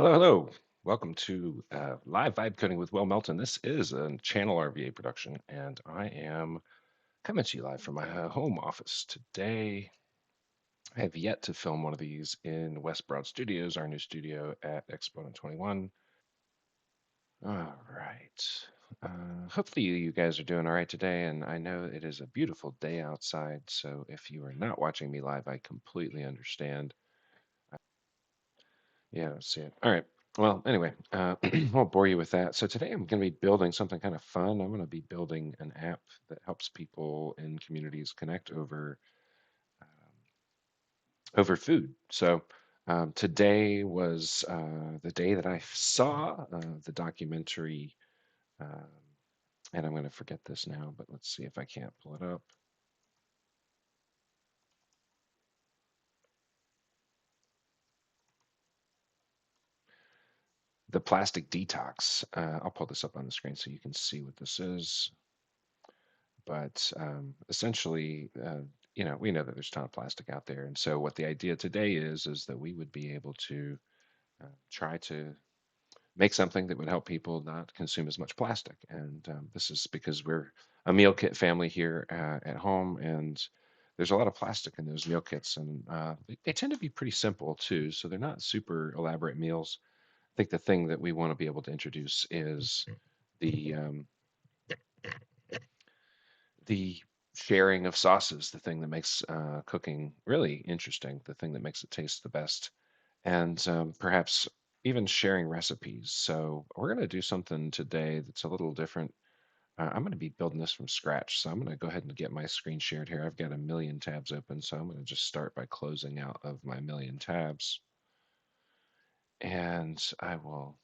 Hello, hello. Welcome to Live Vibe Coding with Melton. This is a Channel RVA production, and I am coming to you live from my home office today. I have yet to film one of these in West Broad Studios, our new studio at Exponent 21. All right. Hopefully, you guys are doing all right today, and I know it is a beautiful day outside. So if you are not watching me live, I completely understand. Yeah, see it. All right. Well, anyway, won't bore you with that. So today I'm going to be building something kind of fun. I'm going to be building an app that helps people in communities connect over food. So today was the day that I saw the documentary, um, and I'm going to forget this now, but let's see if I can't pull it up. The Plastic Detox. I'll pull this up on the screen so you can see what this is. But essentially, we know that there's a ton of plastic out there, and so what the idea today is that we would be able to try to make something that would help people not consume as much plastic. And this is because we're a meal kit family here at home, and there's a lot of plastic in those meal kits, and they tend to be pretty simple too, so they're not super elaborate meals. I think the thing that we want to be able to introduce is the the sharing of sauces, the thing that makes cooking really interesting, the thing that makes it taste the best, and perhaps even sharing recipes. So we're going to do something today that's a little different. I'm going to be building this from scratch. So I'm going to go ahead and get my screen shared here. I've got a million tabs open, so I'm going to just start by closing out of my million tabs. And I will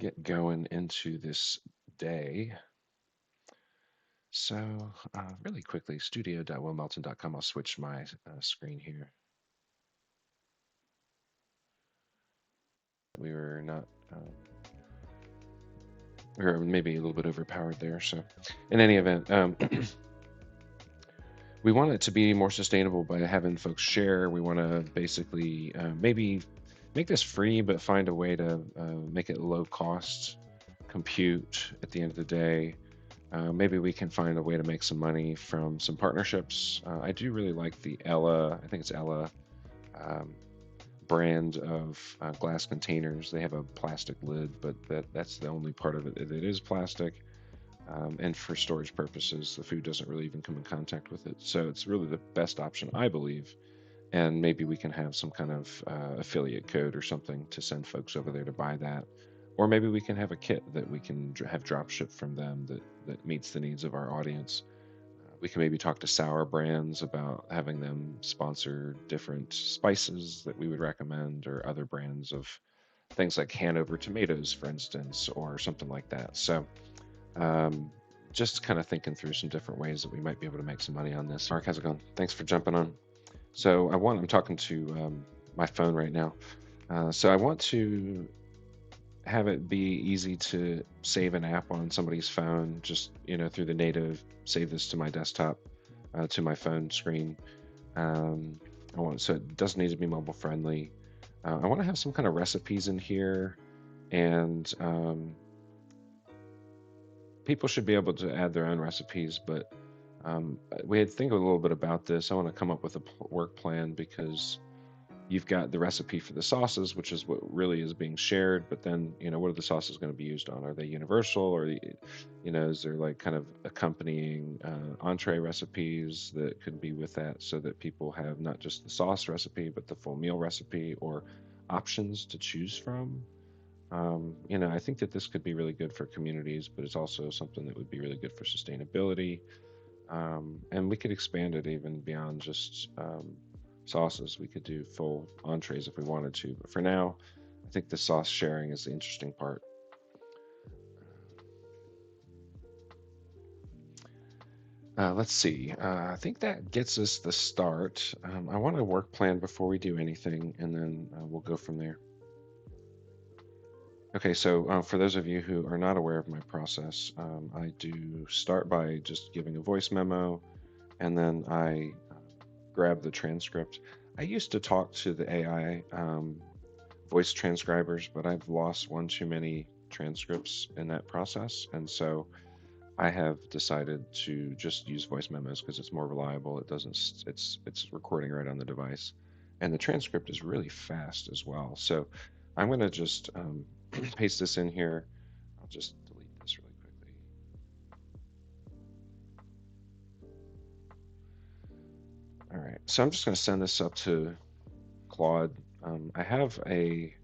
get going into this day. So really quickly, studio.willmelton.com. I'll switch my screen here. We were not, we were maybe a little bit overpowered there. So in any event, we want it to be more sustainable by having folks share. We want to basically maybe make this free, but find a way to make it low cost compute at the end of the day. Maybe we can find a way to make some money from some partnerships. I do really like the Ella, I think it's Ella, um, brand of glass containers. They have a plastic lid, but that's the only part of it that is plastic. And for storage purposes, the food doesn't really even come in contact with it. So it's really the best option, I believe. And maybe we can have some kind of affiliate code or something to send folks over there to buy that. Or maybe we can have a kit that we can have drop shipped from them that meets the needs of our audience. We can maybe talk to sour brands about having them sponsor different spices that we would recommend, or other brands of things like Hanover tomatoes, for instance, or something like that. So, um, just kind of thinking through some different ways that we might be able to make some money on this. Mark, how's it going? Thanks for jumping on. So, I'm talking to my phone right now. So, I want to have it be easy to save an app on somebody's phone, just through the native save this to my desktop, to my phone screen. um, I want, so it doesn't need to be mobile friendly. I want to have some kind of recipes in here, and people should be able to add their own recipes, but we had to think a little bit about this. I want to come up with a work plan, because you've got the recipe for the sauces, which is what really is being shared. But then, what are the sauces going to be used on? Are they universal, or, is there like kind of accompanying entree recipes that could be with that, so that people have not just the sauce recipe, but the full meal recipe, or options to choose from? I think that this could be really good for communities, but it's also something that would be really good for sustainability. And we could expand it even beyond just sauces. We could do full entrees if we wanted to. But for now, I think the sauce sharing is the interesting part. Let's see. I think that gets us the start. I want a work plan before we do anything, and then we'll go from there. Okay, so for those of you who are not aware of my process, I do start by just giving a voice memo, and then I grab the transcript. I used to talk to the AI voice transcribers, but I've lost one too many transcripts in that process, and so I have decided to just use voice memos because it's more reliable. It doesn't. It's recording right on the device, and the transcript is really fast as well. So I'm going to just paste this in here. I'll just delete this really quickly. All right. So I'm just going to send this up to Claude. I have a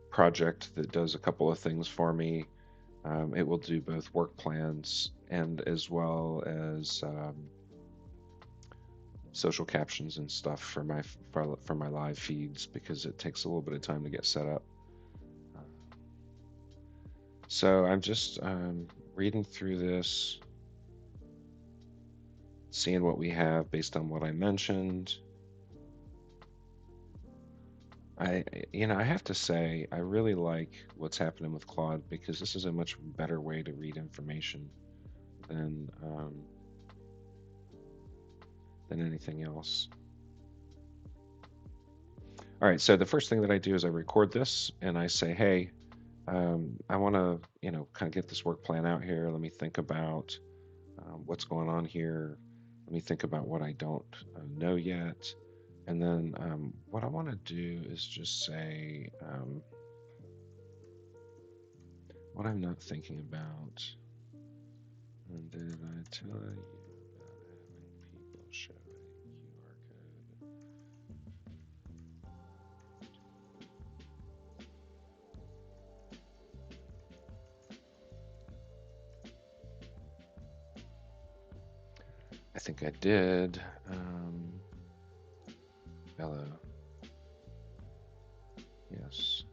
project that does a couple of things for me. It will do both work plans and as well as social captions and stuff for my live feeds because it takes a little bit of time to get set up. So I'm just reading through this, seeing what we have based on what I mentioned. I have to say, I really like what's happening with Claude because this is a much better way to read information than anything else. All right, so the first thing that I do is I record this and I say, hey, I want to, kind of get this work plan out here. Let me think about what's going on here. Let me think about what I don't know yet. And then what I want to do is just say what I'm not thinking about. And did I tell you about having people show a QR code? I think I did. Hello. Yes.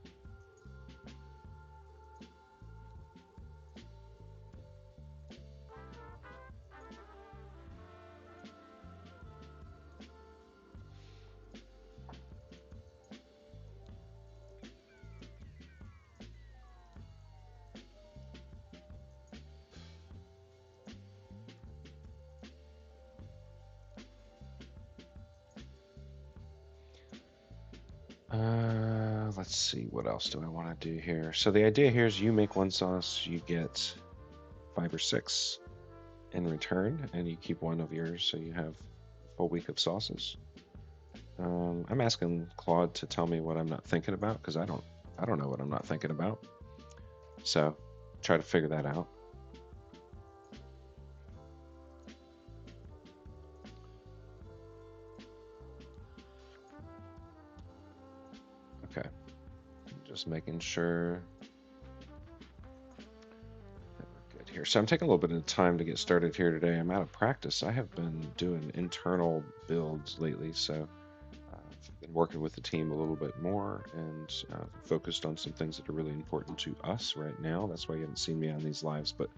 Let's see, what else do I want to do here? So the idea here is you make one sauce, you get 5 or 6 in return, and you keep one of yours, so you have a full week of sauces. I'm asking Claude to tell me what I'm not thinking about because I don't know what I'm not thinking about. So try to figure that out. Okay, just making sure that we're good here. So I'm taking a little bit of time to get started here today. I'm out of practice. I have been doing internal builds lately, so I've been working with the team a little bit more and focused on some things that are really important to us right now. That's why you haven't seen me on these lives, but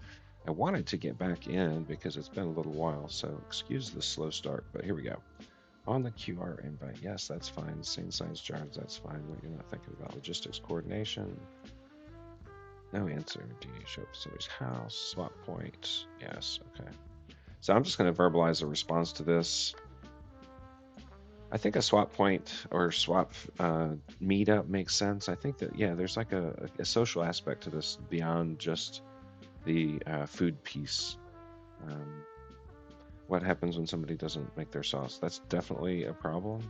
I wanted to get back in because it's been a little while, so excuse the slow start, but here we go. On the QR invite, yes, that's fine. Same size jars, that's fine. What you're not thinking about logistics coordination. No answer. Do you show up at somebody's house? Swap point. Yes, okay. So I'm just going to verbalize a response to this. I think a swap point or swap meetup makes sense. I think that, yeah, there's like a social aspect to this beyond just the food piece. Um, what happens when somebody doesn't make their sauce? That's definitely a problem.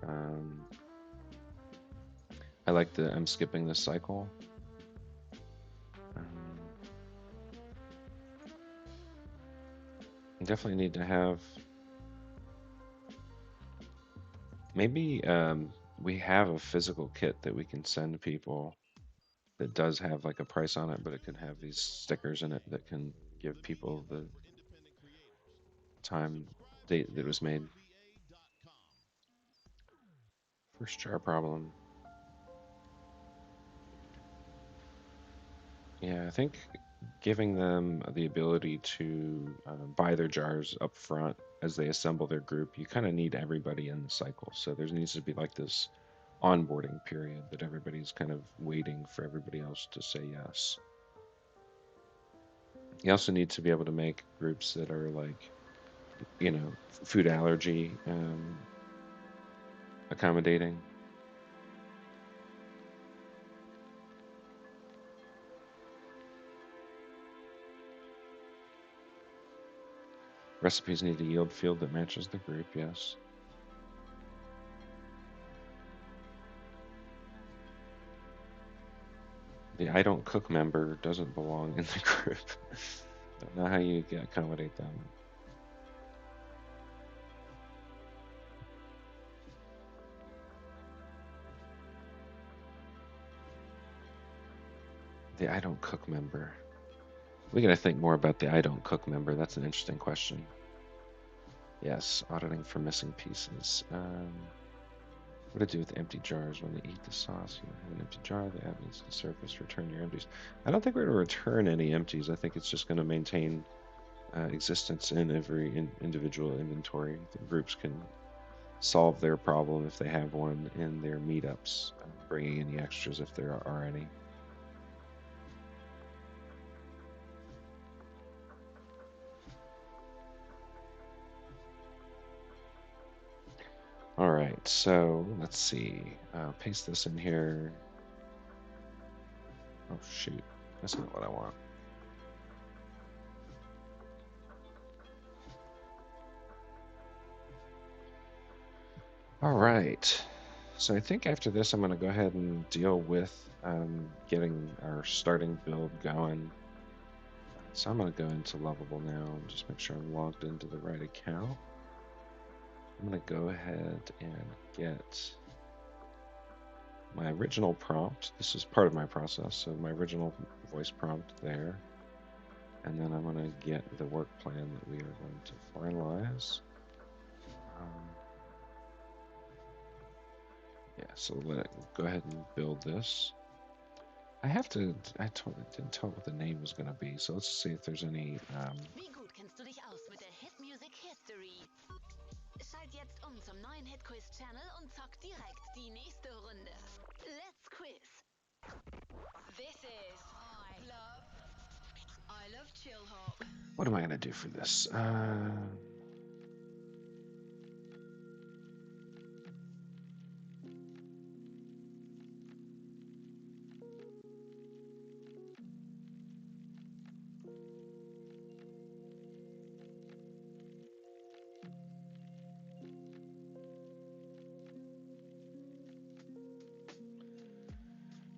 Um, I like the I'm skipping this cycle. Um, definitely need to have maybe we have a physical kit that we can send people that does have like a price on it, but it can have these stickers in it that can give people the time date that it was made. First jar problem. Yeah, I think giving them the ability to buy their jars up front as they assemble their group, you kind of need everybody in the cycle. So there needs to be like this onboarding period that everybody's kind of waiting for everybody else to say yes. You also need to be able to make groups that are like food allergy accommodating. Recipes need a yield field that matches the group, yes. The I don't cook member doesn't belong in the group. Don't know how you accommodate them. The I don't cook member. We got to think more about the I don't cook member. That's an interesting question. Yes, auditing for missing pieces. What to do with empty jars when they eat the sauce? You have an empty jar, the admins can surface, return your empties. I don't think we're going to return any empties. I think it's just going to maintain existence in every individual inventory. The groups can solve their problem if they have one in their meetups, bringing any extras if there are any. All right, so let's see. Paste this in here. Oh, shoot. That's not what I want. All right. So I think after this, I'm going to go ahead and deal with getting our starting build going. So I'm going to go into Lovable now and just make sure I'm logged into the right account. I'm going to go ahead and get my original prompt. This is part of my process, so my original voice prompt there. And then I'm going to get the work plan that we are going to finalize. Yeah, so go ahead and build this. I didn't tell what the name was going to be, so let's see if there's any. Wie gut kennst du dich aus mit der Hit Music History? Schalt jetzt zum neuen Hit Quiz Channel und zock direkt die nächste Runde. Let's quiz. This is I love chill hop. What am I going to do for this?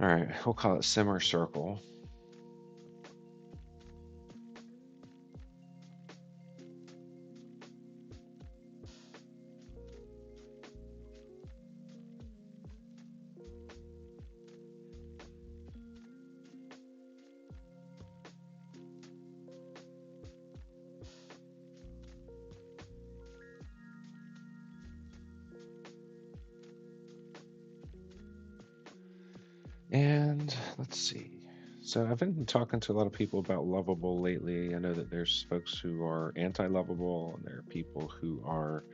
All right, we'll call it simmer circle. And let's see. So I've been talking to a lot of people about Lovable lately. I know that there's folks who are anti-Lovable, and there are people who are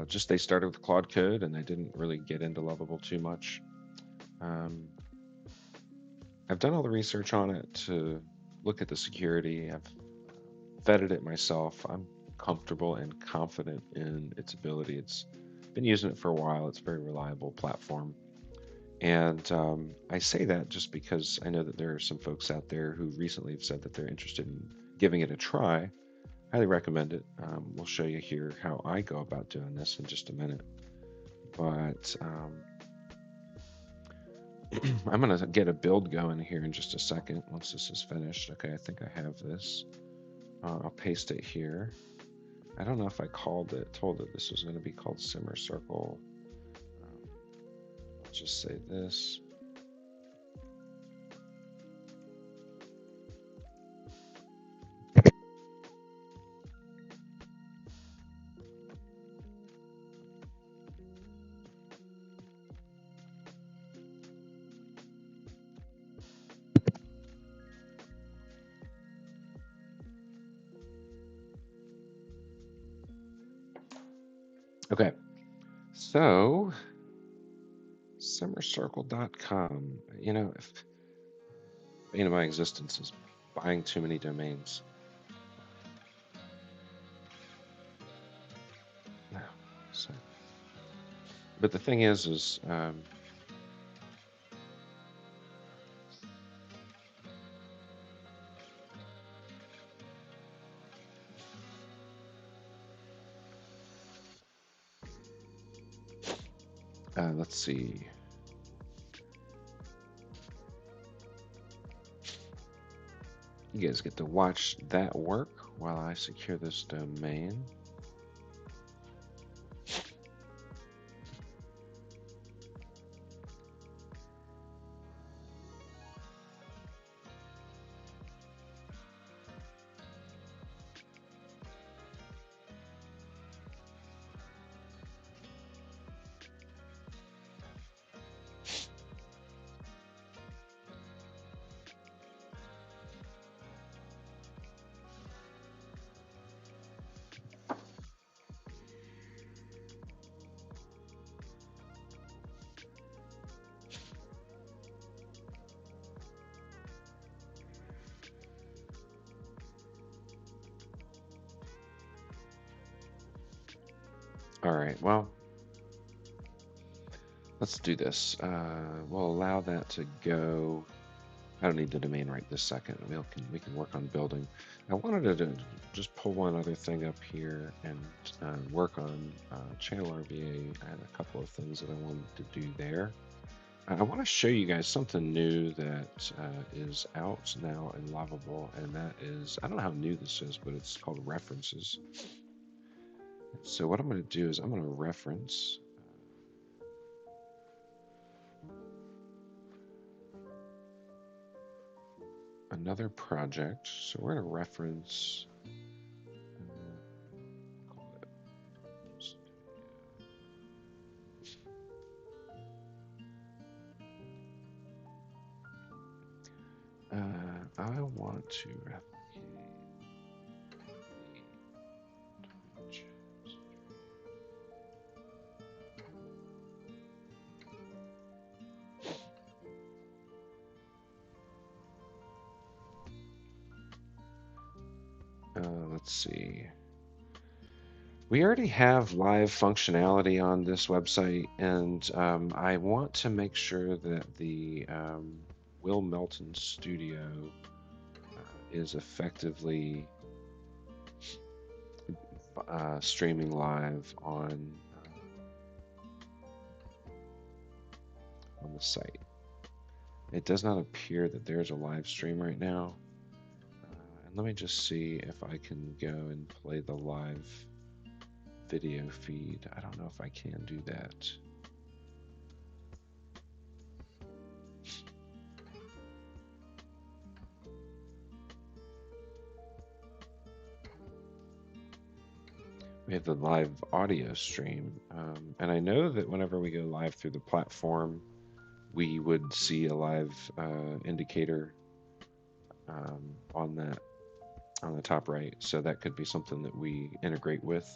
just they started with Claude code and they didn't really get into Lovable too much. I've done all the research on it to look at the security. I've vetted it myself. I'm comfortable and confident in its ability. It's been using it for a while. It's a very reliable platform. And I say that just because I know that there are some folks out there who recently have said that they're interested in giving it a try. Highly recommend it. We'll show you here how I go about doing this in just a minute. But I'm going to get a build going here in just a second once this is finished. Okay, I think I have this. I'll paste it here. I don't know if I told it this was going to be called Simmer Circle. Let's just say this. Okay, so simmercircle.com. If my existence is buying too many domains. But the thing is let's see. You guys get to watch that work while I secure this domain. All right, well, let's do this. We'll allow that to go. I don't need the domain right this second. We can work on building. I wanted to just pull one other thing up here and work on Channel RVA. I had a couple of things that I wanted to do there. I want to show you guys something new that is out now in Lovable, and that is, I don't know how new this is, but it's called references. So what I'm going to do is I'm going to reference another project. So we're going to reference I want to replicate let's see. We already have live functionality on this website, and I want to make sure that the Will Melton Studio is effectively streaming live on the site. It does not appear that there's a live stream right now. And let me just see if I can go and play the live video feed. I don't know if I can do that. We have the live audio stream. And I know that whenever we go live through the platform, we would see a live indicator on the top right. So that could be something that we integrate with.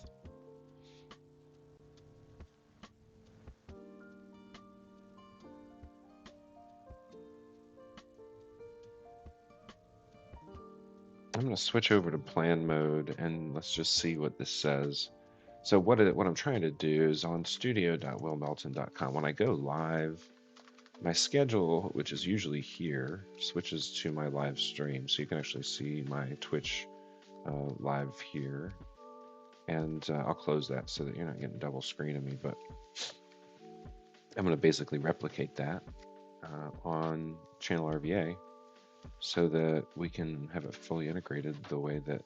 I'm going to switch over to plan mode and let's just see what this says. So what I'm trying to do is on studio.willmelton.com, when I go live, my schedule, which is usually here, switches to my live stream. So you can actually see my Twitch live here. And I'll close that so that you're not getting double screen of me. But I'm going to basically replicate that on Channel RVA so that we can have it fully integrated the way that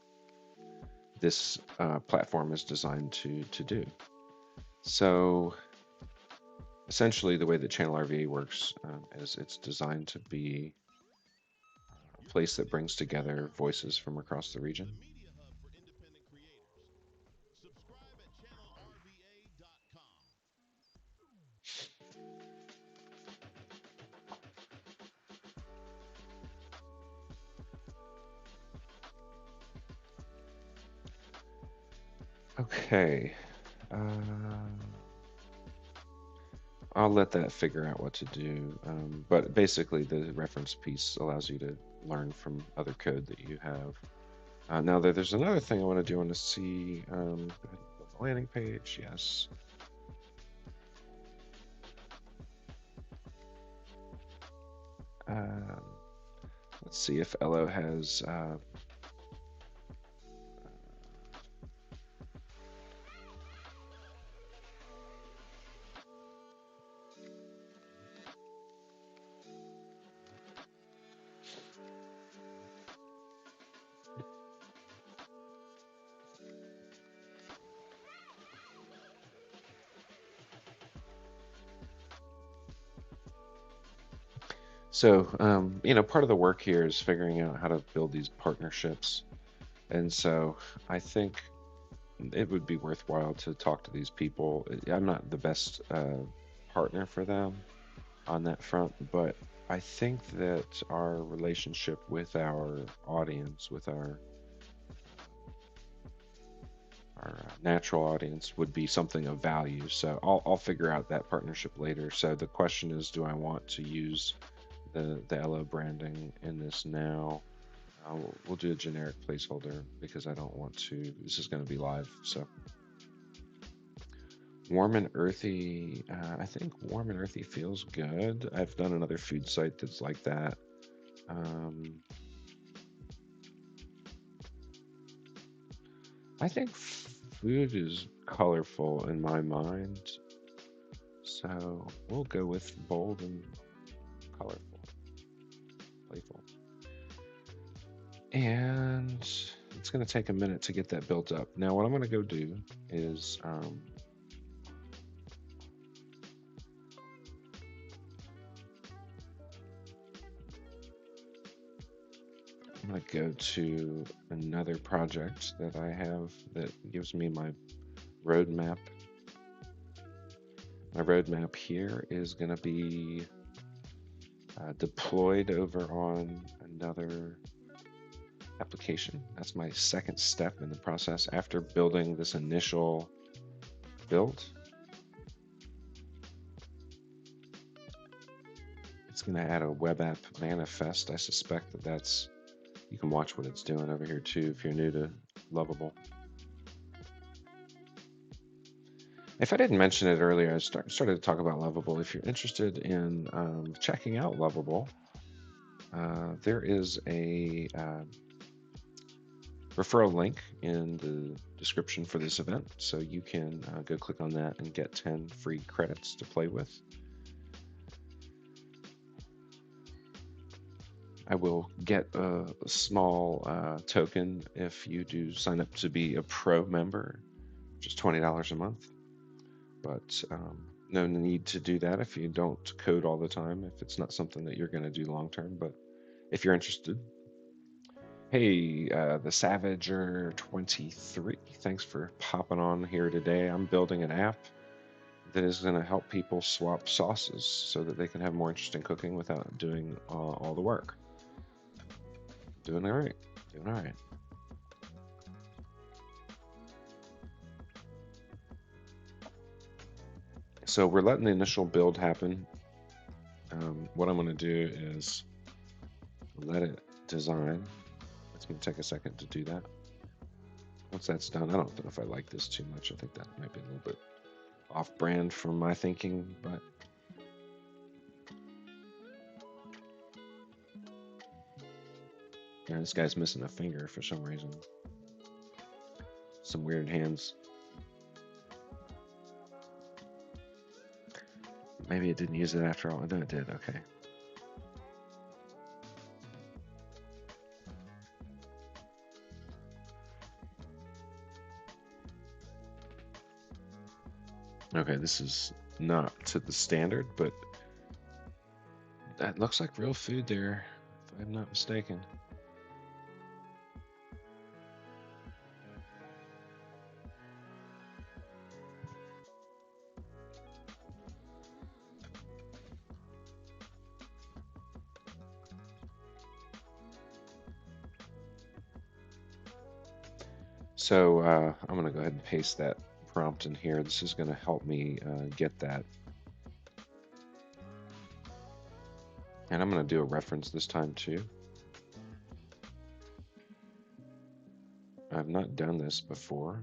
this platform is designed to do. So essentially the way that Channel RVA works is it's designed to be a place that brings together voices from across the region. Okay. I'll let that figure out what to do. But basically, the reference piece allows you to learn from other code that you have. Now, there's another thing I want to do. I want to see the landing page. Yes. let's see if Elo has so part of the work here is figuring out how to build these partnerships. And so I think it would be worthwhile to talk to these people. I'm not the best partner for them on that front, but I think that our relationship with our audience, with our natural audience, would be something of value. So I'll figure out that partnership later. So the question is, do I want to use the Elo branding in this now? We'll do a generic placeholder because I don't want to. This is going to be live, so. Warm and earthy. I think warm and earthy feels good. I've done another food site that's like that. I think food is colorful in my mind, so we'll go with bold and colorful, playful. And it's going to take a minute to get that built up. Now, what I'm going to go do is I'm going to go to another project that I have that gives me my roadmap. My roadmap here is going to be deployed over on another application. That's my second step in the process after building this initial build. It's going to add a web app manifest. I suspect that that's, you can watch what it's doing over here too if you're new to Lovable. If I didn't mention it earlier, I started to talk about Lovable. If you're interested in checking out Lovable, there is a referral link in the description for this event, so you can go click on that and get 10 free credits to play with. I will get a small token if you do sign up to be a pro member, which is $20 a month. But no need to do that if you don't code all the time, if it's not something that you're going to do long term. But if you're interested, hey, the Savager23, thanks for popping on here today. I'm building an app that is going to help people swap sauces so that they can have more interest in cooking without doing all the work. Doing all right. Doing all right. So we're letting the initial build happen. What I'm going to do is let it design. It's going to take a second to do that. Once that's done, I don't know if I like this too much. I think that might be a little bit off-brand from my thinking, but yeah, this guy's missing a finger for some reason. Some weird hands. Maybe it didn't use it after all. No, it did. Okay. Okay, this is not to the standard, but that looks like real food there, if I'm not mistaken. So I'm going to go ahead and paste that prompt in here. This is going to help me get that. And I'm going to do a reference this time too. I've not done this before.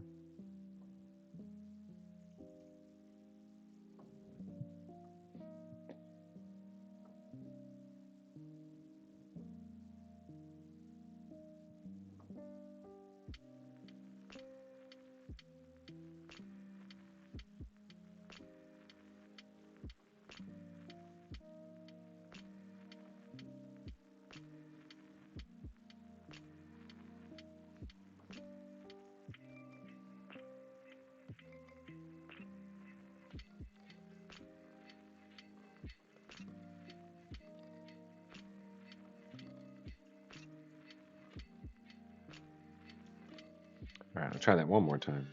try that one more time.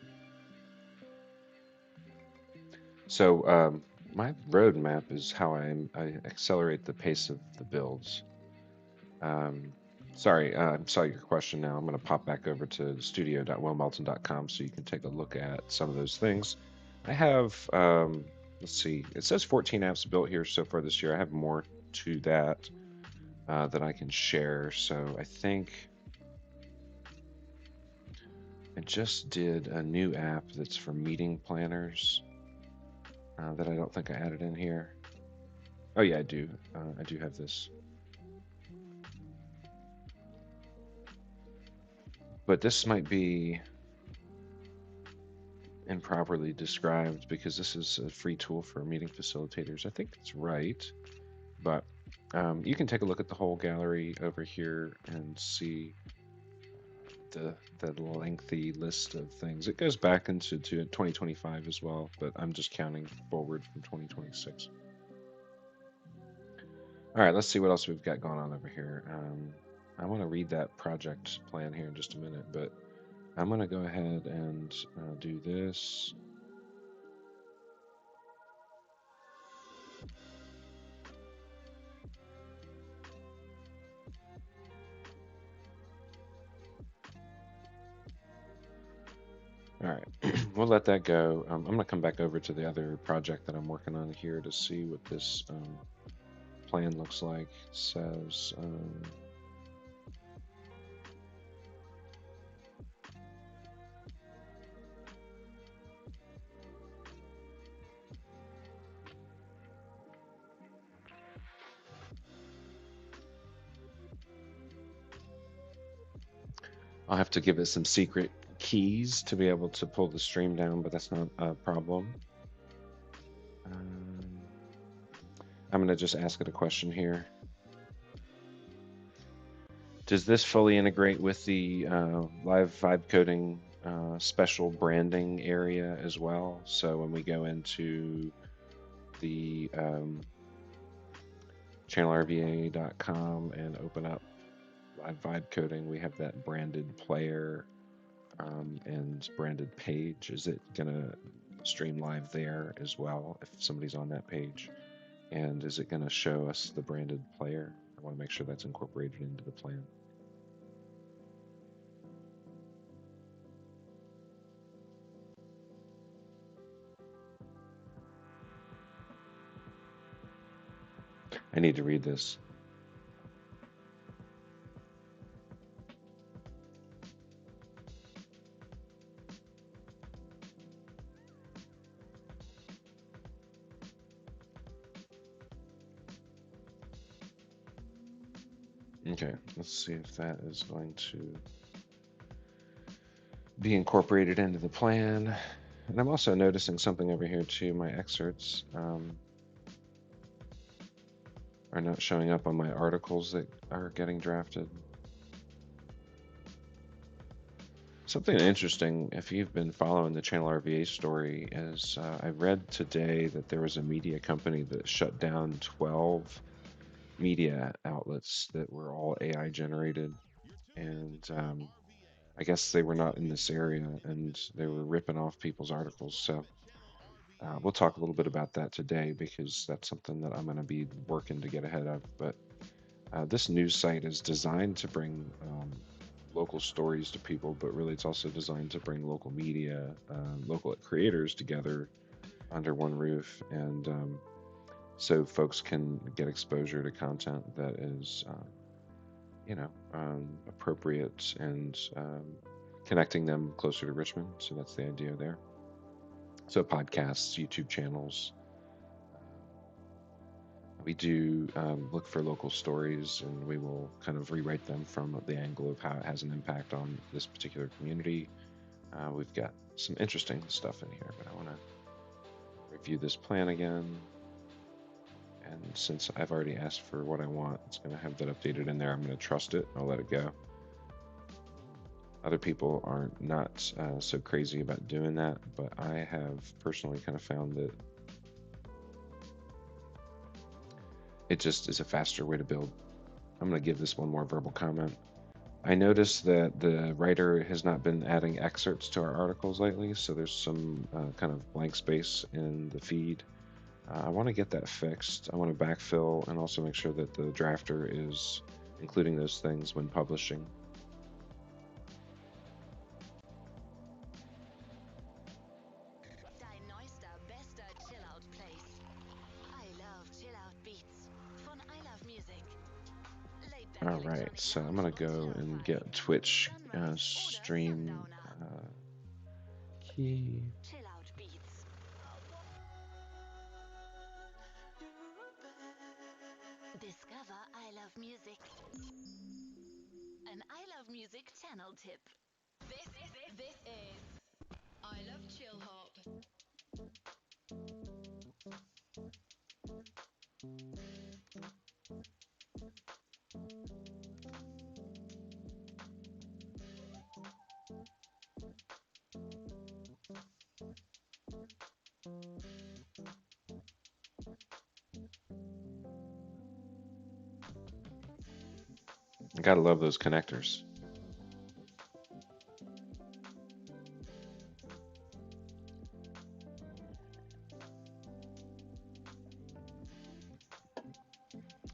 So my roadmap is how I accelerate the pace of the builds. Um, sorry, I saw your question now. I'm going to pop back over to studio.willmelton.com so you can take a look at some of those things. I have, let's see, it says 14 apps built here so far this year. I have more to that that I can share. So I think I just did a new app that's for meeting planners that I don't think I added in here. Oh yeah, I do. I do have this. But this might be improperly described because this is a free tool for meeting facilitators. I think it's right, but you can take a look at the whole gallery over here and see the lengthy list of things. It goes back into 2025 as well, but I'm just counting forward from 2026. All right, let's see what else we've got going on over here. I want to read that project plan here in just a minute, but I'm going to go ahead and do this. All right, we'll let that go. I'm going to come back over to the other project that I'm working on here to see what this plan looks like. It says, I'll have to give it some secret keys to be able to pull the stream down, but that's not a problem. I'm going to just ask it a question here. Does this fully integrate with the live vibe coding special branding area as well? So when we go into the channelrva.com and open up live vibe coding, we have that branded player and branded page. Is it going to stream live there as well if somebody's on that page? And is it going to show us the branded player? I want to make sure that's incorporated into the plan. I need to read this. Okay, let's see if that is going to be incorporated into the plan. And I'm also noticing something over here too. My excerpts are not showing up on my articles that are getting drafted. Something interesting, if you've been following the Channel RVA story, is I read today that there was a media company that shut down 12 media outlets that were all AI generated. And I guess they were not in this area and they were ripping off people's articles. So we'll talk a little bit about that today because that's something that I'm going to be working to get ahead of. But this news site is designed to bring local stories to people, but really it's also designed to bring local media, local creators together under one roof. And so folks can get exposure to content that is, appropriate and connecting them closer to Richmond. So that's the idea there. So podcasts, YouTube channels. We do look for local stories, and we will kind of rewrite them from the angle of how it has an impact on this particular community. We've got some interesting stuff in here, but I want to review this plan again. And since I've already asked for what I want, it's going to have that updated in there. I'm going to trust it. I'll let it go. Other people are not so crazy about doing that, but I have personally kind of found that it just is a faster way to build. I'm going to give this one more verbal comment. I noticed that the writer has not been adding excerpts to our articles lately, so there's some kind of blank space in the feed. I want to get that fixed. I want to backfill and also make sure that the drafter is including those things when publishing. Dein neuester, bester Chill-Out-Place. I love Chill-Out Beats von I Love Music. Laid-back All right, Electronic so I'm Lounge gonna und go and Lo-Fi. get Twitch Sunrise oder stream Sundowner. key. Chill-Out Beats. Discover I Love Music. An I Love Music channel tip. This is I Love Chill Hop. I gotta love those connectors.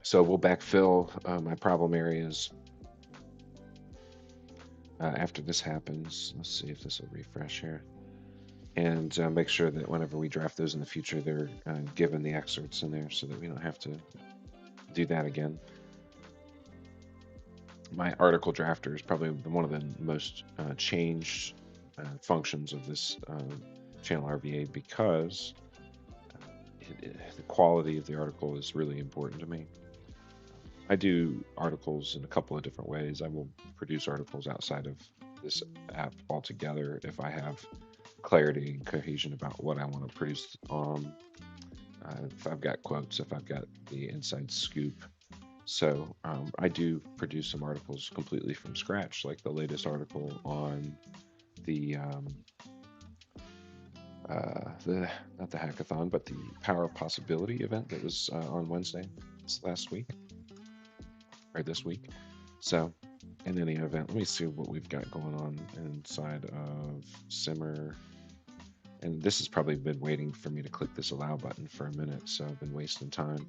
So we'll backfill my problem areas after this happens. Let's see if this will refresh here. And make sure that whenever we draft those in the future, they're given the excerpts in there so that we don't have to do that again. My article drafter is probably one of the most changed functions of this Channel RVA because the quality of the article is really important to me. I do articles in a couple of different ways. I will produce articles outside of this app altogether if I have clarity and cohesion about what I want to produce on. If I've got quotes, if I've got the inside scoop. So I do produce some articles completely from scratch, like the latest article on the the not the hackathon, but the Power of Possibility event that was on Wednesday last week or this week. So, in any event, let me see what we've got going on inside of Simmer. And this has probably been waiting for me to click this allow button for a minute, so I've been wasting time.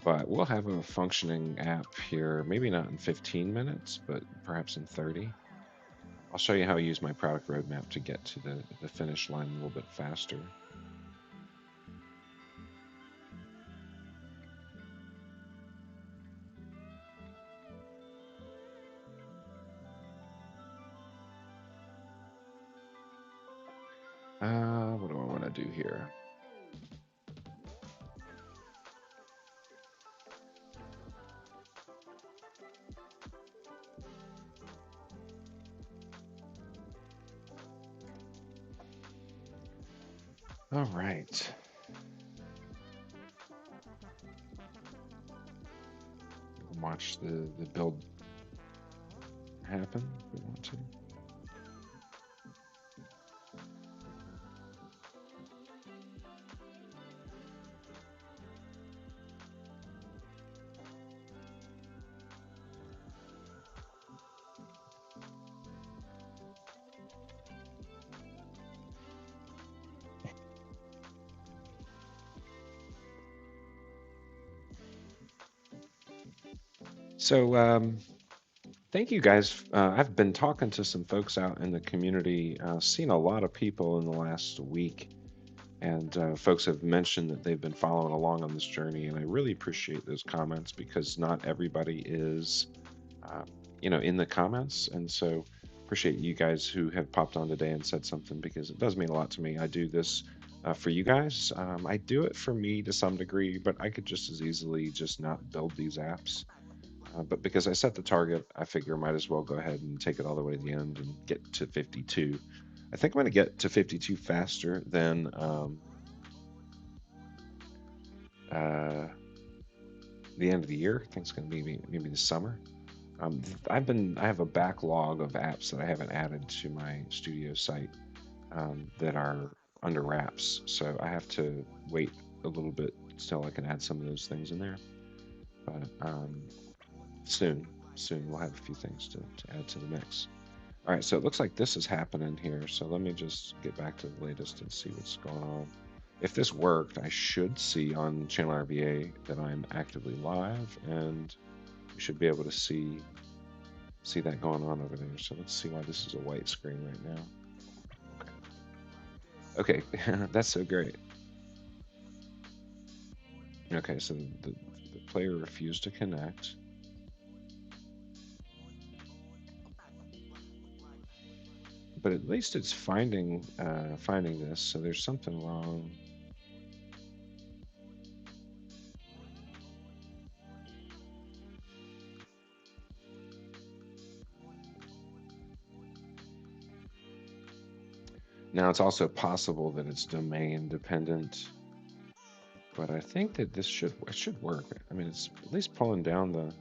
But we'll have a functioning app here, maybe not in 15 minutes, but perhaps in 30. I'll show you how I use my product roadmap to get to the finish line a little bit faster. What do I want to do here? All right. Watch the build happen if we want to. So, thank you guys. I've been talking to some folks out in the community, seen a lot of people in the last week, and folks have mentioned that they've been following along on this journey, and I really appreciate those comments because not everybody is, uh, in the comments, and so appreciate you guys who have popped on today and said something because it does mean a lot to me. I do this for you guys. I do it for me to some degree, but I could just as easily just not build these apps. But because I set the target, I figure I might as well go ahead and take it all the way to the end and get to 52. I think I'm going to get to 52 faster than uh, the end of the year. I think it's going to be maybe the summer. I have a backlog of apps that I haven't added to my studio site that are under wraps. So I have to wait a little bit till I can add some of those things in there. But soon. soon we'll have a few things to add to the mix. All right, so it looks like this is happening here. So let me just get back to the latest and see what's going on. If this worked, I should see on Channel RVA that I'm actively live, and you should be able to see that going on over there. So let's see why this is a white screen right now. Okay, that's so great. Okay, so the player refused to connect. But at least it's finding this, so there's something wrong. Now it's also possible that it's domain dependent, but I think that this should work. I mean, it's at least pulling down the.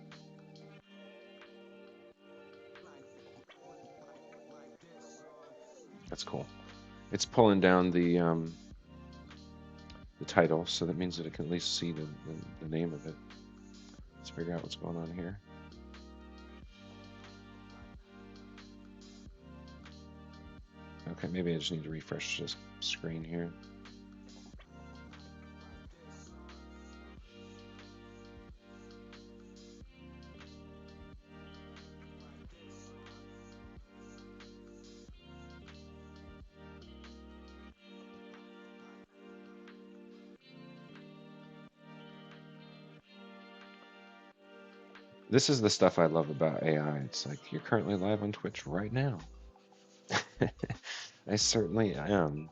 That's cool. It's pulling down the title, so that means that it can at least see the name of it. Let's figure out what's going on here. Okay, maybe I just need to refresh this screen here. This is the stuff I love about AI. It's like you're currently live on Twitch right now. I certainly am.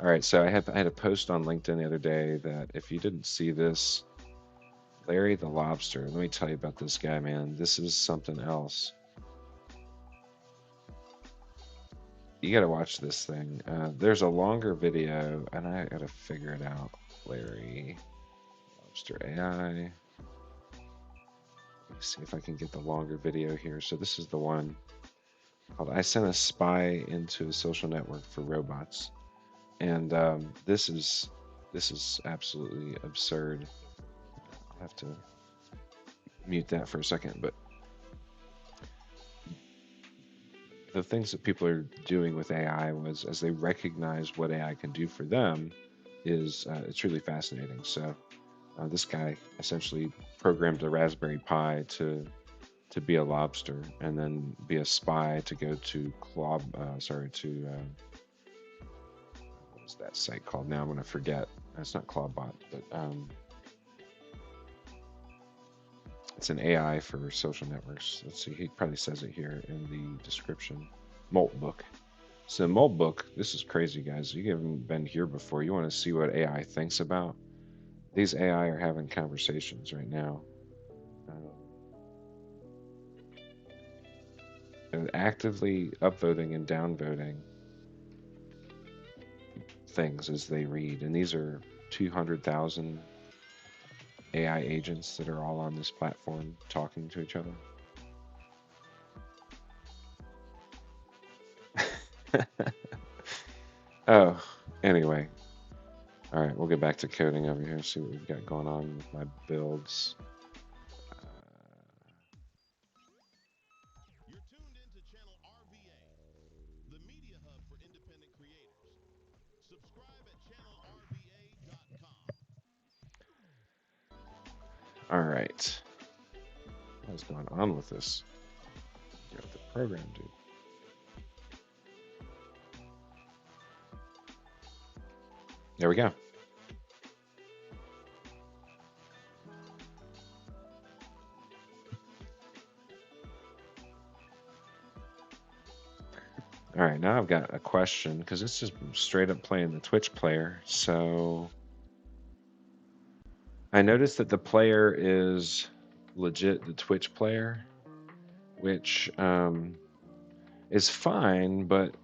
All right, so I had a post on LinkedIn the other day that if you didn't see this, Larry the Lobster. Let me tell you about this guy, man. This is something else. You gotta watch this thing. There's a longer video, and I gotta figure it out. Larry Lobster AI. Let's see if I can get the longer video here. So this is the one called "I Sent a Spy into a Social Network for Robots," and this is absolutely absurd. I'll have to mute that for a second, but the things that people are doing with AI was as they recognize what AI can do for them is it's really fascinating. So this guy essentially programmed a Raspberry Pi to be a lobster and then be a spy to go to Claude. What is that site called? Now I'm going to forget. It's not Claudebot, but it's an AI for social networks. Let's see. He probably says it here in the description. Moltbook. So Moltbook, this is crazy, guys. You haven't been here before. You want to see what AI thinks about? These AI are having conversations right now. They're actively upvoting and downvoting things as they read. And these are 200,000 AI agents that are all on this platform talking to each other. Oh, anyway. All right, we'll get back to coding over here, see what we've got going on with my builds. You're tuned into Channel RVA, the media hub for independent creators. Subscribe at channelrva.com. All right. What's going on with this? Get with the program, dude. There we go. All right, now I've got a question because it's just straight up playing the Twitch player. So I noticed that the player is legit the Twitch player, which is fine, but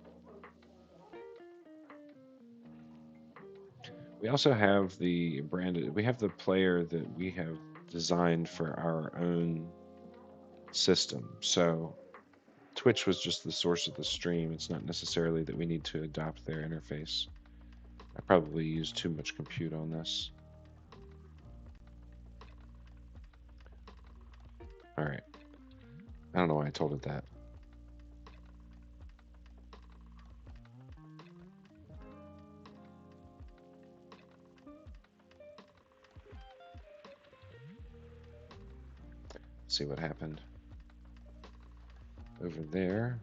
we also have the branded, we have the player that we have designed for our own system. So Twitch was just the source of the stream. It's not necessarily that we need to adopt their interface. I probably used too much compute on this. All right. I don't know why I told it that. See what happened over there.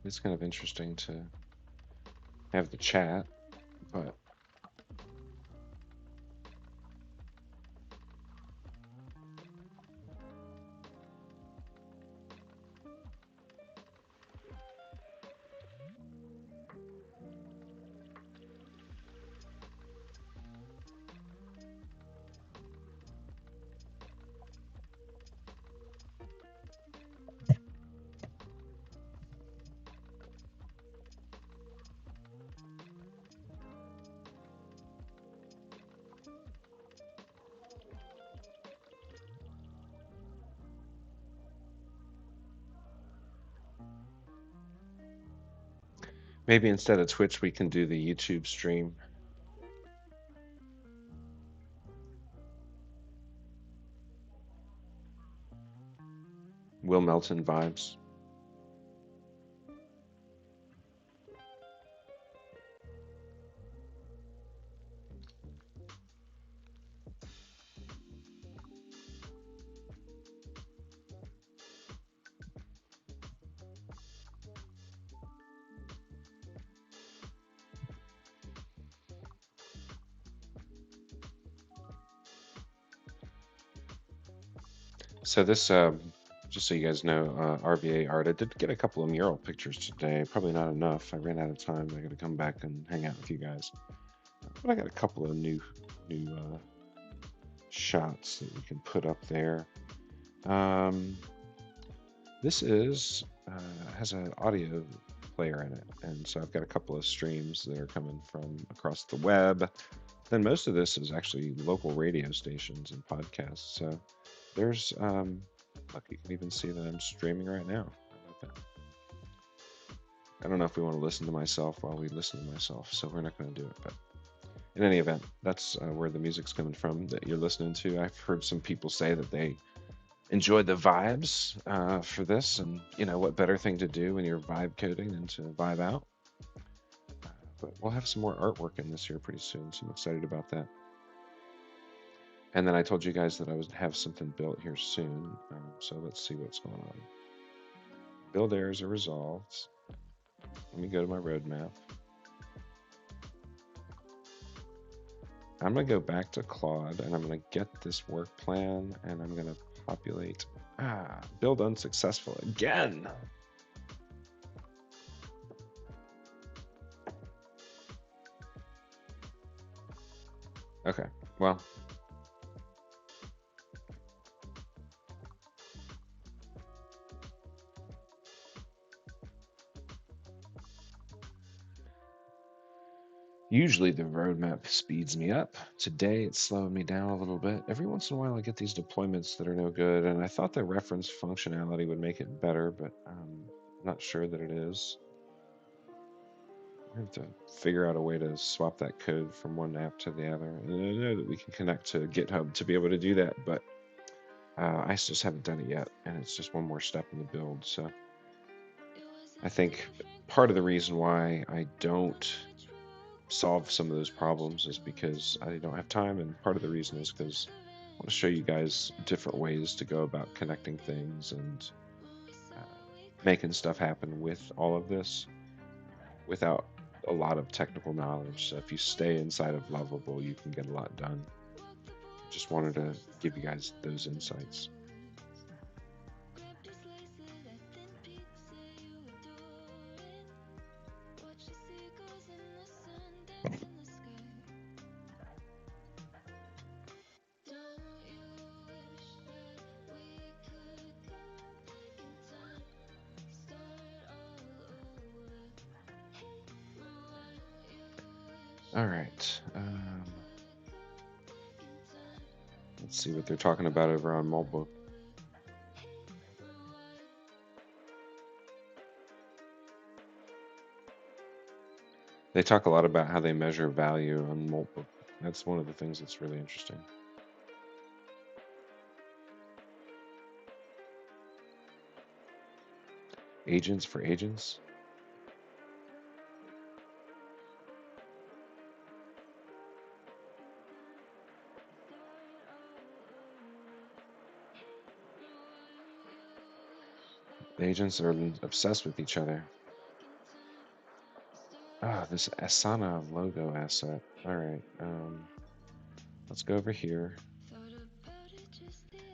It's kind of interesting to have the chat, but maybe instead of Twitch, we can do the YouTube stream. Will Melton vibes. So this, just so you guys know, RVA art. I did get a couple of mural pictures today. Probably not enough. I ran out of time. I got to come back and hang out with you guys. But I got a couple of new shots that we can put up there. This has an audio player in it, and so I've got a couple of streams that are coming from across the web. Then most of this is actually local radio stations and podcasts. So there's look, you can even see that I'm streaming right now. I don't know if we want to listen to myself while we listen to myself, so we're not going to do it. But in any event, that's where the music's coming from that you're listening to. I've heard some people say that they enjoyed the vibes for this, and you know what better thing to do when you're vibe coding than to vibe out. But we'll have some more artwork in this here pretty soon, so I'm excited about that. And then I told you guys that I would have something built here soon, so let's see what's going on. Build errors are resolved. Let me go to my roadmap. I'm going to go back to Claude, and I'm going to get this work plan, and I'm going to populate. Build unsuccessful again. Okay, well. Usually the roadmap speeds me up. Today it's slowing me down a little bit. Every once in a while I get these deployments that are no good, and I thought the reference functionality would make it better, but I'm not sure that it is. I have to figure out a way to swap that code from one app to the other. And I know that we can connect to GitHub to be able to do that, but I just haven't done it yet, and it's just one more step in the build. So I think part of the reason why I don't solve some of those problems is because I don't have time, and part of the reason is because I want to show you guys different ways to go about connecting things and making stuff happen with all of this without a lot of technical knowledge. So if you stay inside of Lovable, you can get a lot done. Just wanted to give you guys those insights. All right. Let's see what they're talking about over on mobile. They talk a lot about how they measure value on mobile. That's one of the things that's really interesting. Agents for agents. The agents are obsessed with each other. Ah, this Asana logo asset. All right. Let's go over here.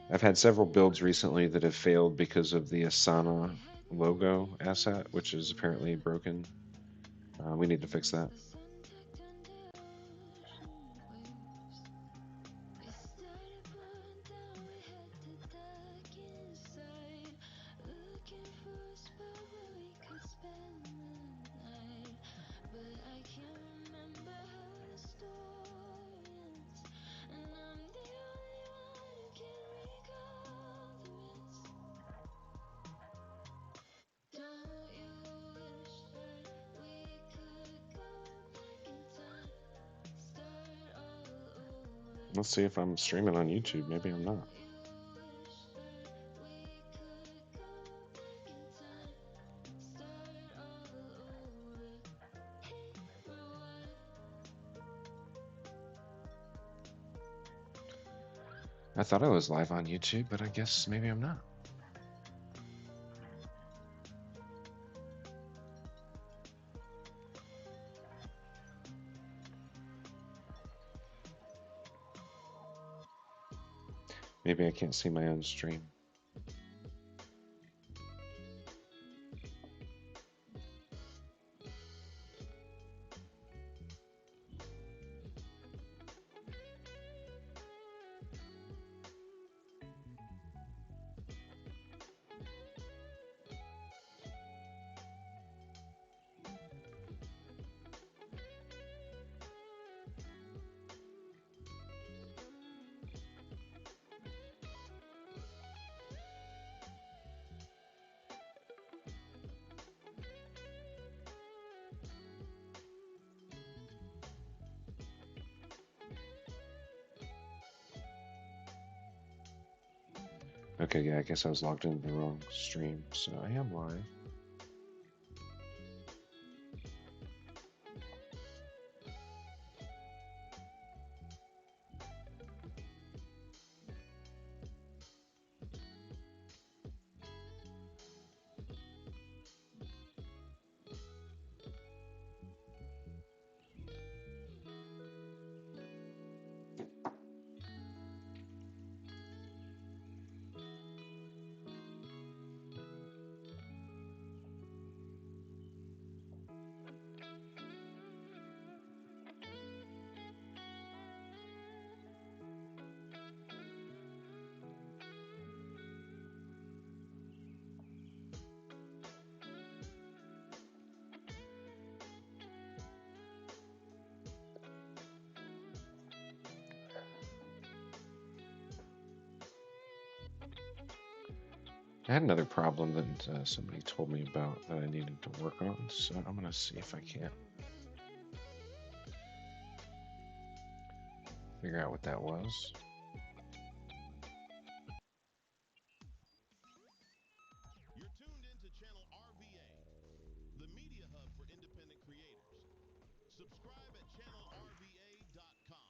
I've had several builds recently that have failed because of the Asana logo asset, which is apparently broken. We need to fix that. Let's see if I'm streaming on YouTube. Maybe I'm not. I thought I was live on YouTube, but I guess maybe I'm not. Maybe I can't see my own stream. Okay, yeah, I guess I was logged into the wrong stream, so I am live. I had another problem that somebody told me about that I needed to work on, so I'm going to see if I can't figure out what that was. You're tuned into Channel RVA, the media hub for independent creators. Subscribe at channelrva.com.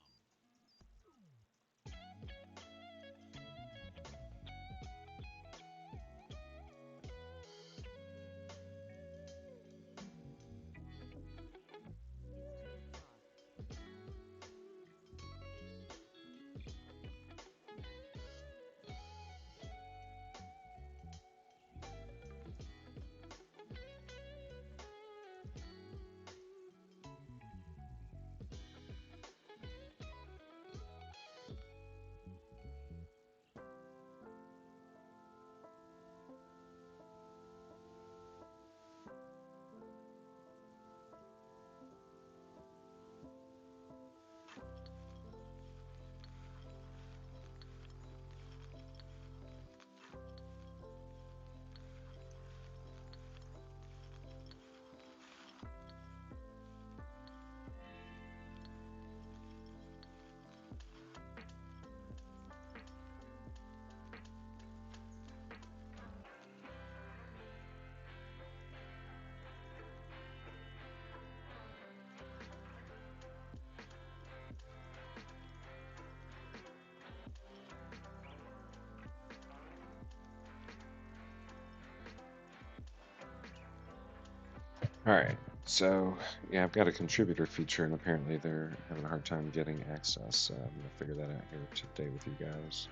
All right. So, yeah, I've got a contributor feature, and apparently they're having a hard time getting access. So I'm going to figure that out here today with you guys.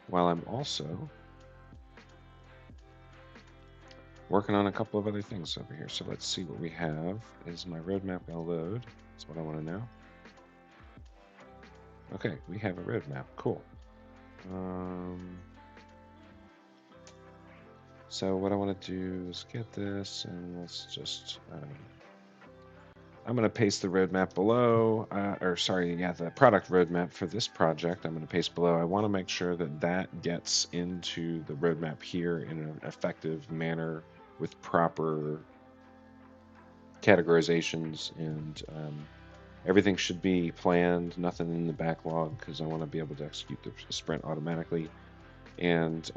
While I'm also working on a couple of other things over here. So let's see what we have. Is my roadmap going to load? That's what I want to know. Okay, we have a roadmap. Cool. So what I want to do is get this, and let's just I'm going to paste the roadmap below, or sorry, yeah, the product roadmap for this project. I'm going to paste below. I want to make sure that that gets into the roadmap here in an effective manner with proper categorizations, and everything should be planned, nothing in the backlog, because I want to be able to execute the sprint automatically, and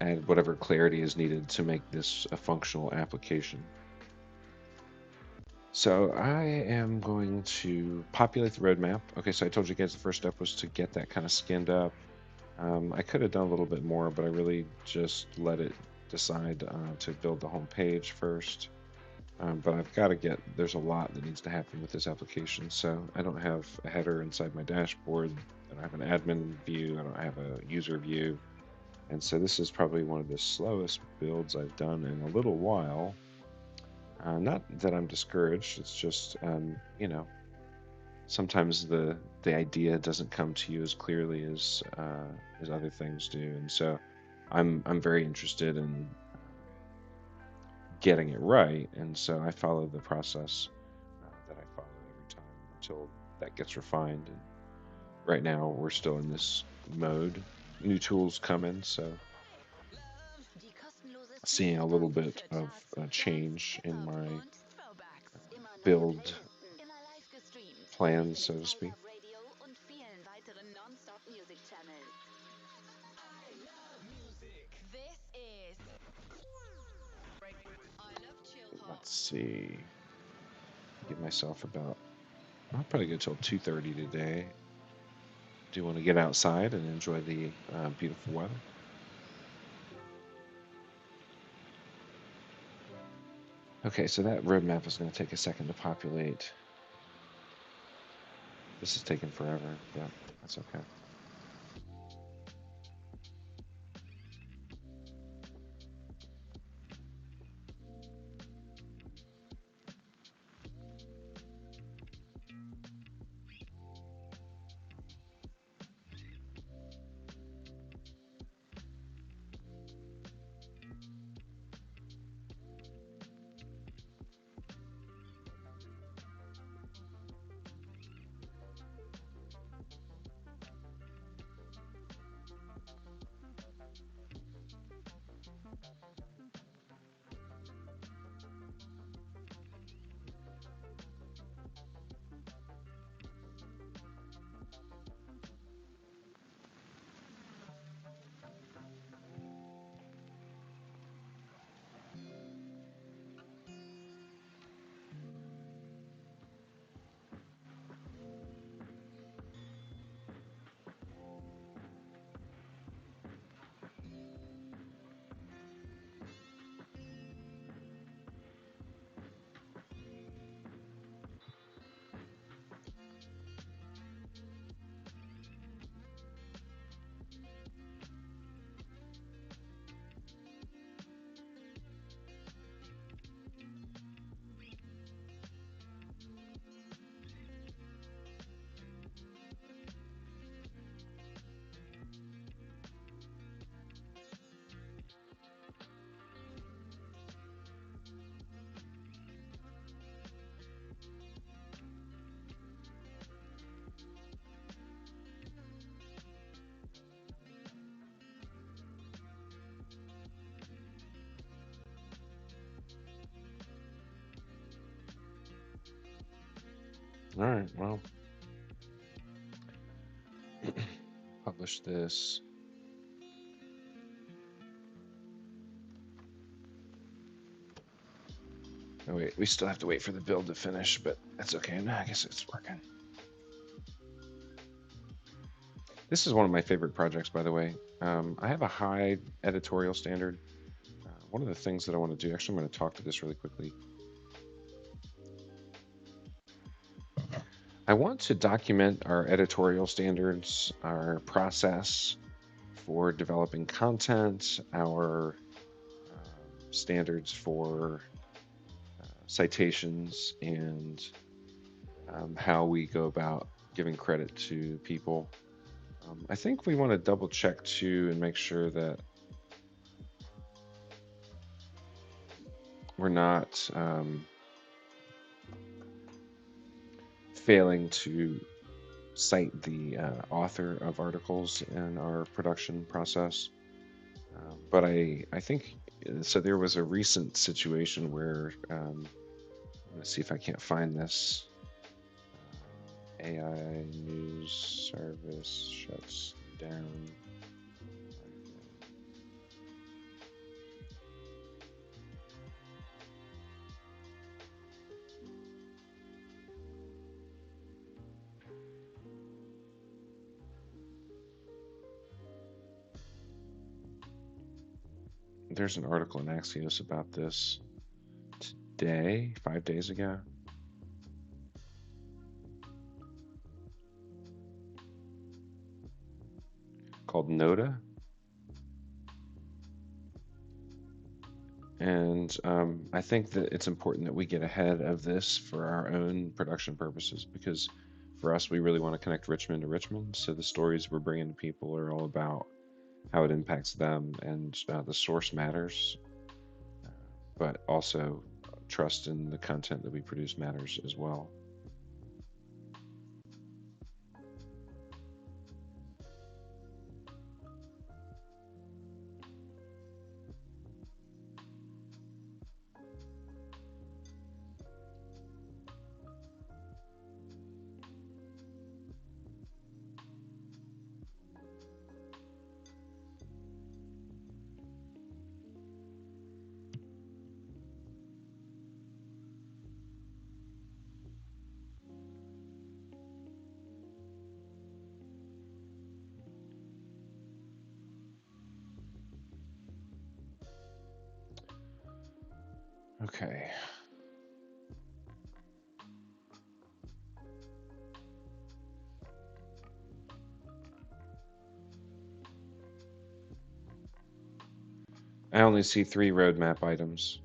add whatever clarity is needed to make this a functional application. So I am going to populate the roadmap. Okay, so I told you guys the first step was to get that kind of skinned up. I could have done a little bit more, but I really just let it decide to build the home page first. But I've got to there's a lot that needs to happen with this application. So I don't have a header inside my dashboard. I don't have an admin view. I don't have a user view. And so this is probably one of the slowest builds I've done in a little while. Not that I'm discouraged. It's just, sometimes the idea doesn't come to you as clearly as other things do, and so I'm very interested in getting it right, and so I follow the process that I follow every time until that gets refined. And right now we're still in this mode. New tools come in, so Die kostenlose seeing a Streaming-App little bit für of Charts, a Vibes, change in Hip-Hop my und Throwbacks. Immer neue build Playlisten. Immer live gestreamt. plans, Heute so mit to I speak. Love Radio und vielen weiteren Non-Stop-Music-Channels. This is I Love Chill Hop. Let's see. Give myself about, I'll probably go till 2:30 today. Do want to get outside and enjoy the beautiful weather. Okay, so that roadmap is going to take a second to populate. This is taking forever, but that's okay. All right, well, publish this. Oh, wait, we still have to wait for the build to finish, but that's okay. No, I guess it's working. This is one of my favorite projects, by the way. I have a high editorial standard. one of the things that I want to do, actually, I'm going to talk to this really quickly. I want to document our editorial standards, our process for developing content, our standards for citations, and how we go about giving credit to people. I think we want to double check too and make sure that we're not failing to cite the author of articles in our production process. But I think so. There was a recent situation where let's see if I can't find this. AI news service shuts down. There's an article in Axios about this today, 5 days ago. Called NOTA. And I think that it's important that we get ahead of this for our own production purposes, because for us, we really want to connect Richmond to Richmond. So the stories we're bringing to people are all about how it impacts them, and the source matters, but also trust in the content that we produce matters as well. Okay. I only see 3 roadmap items.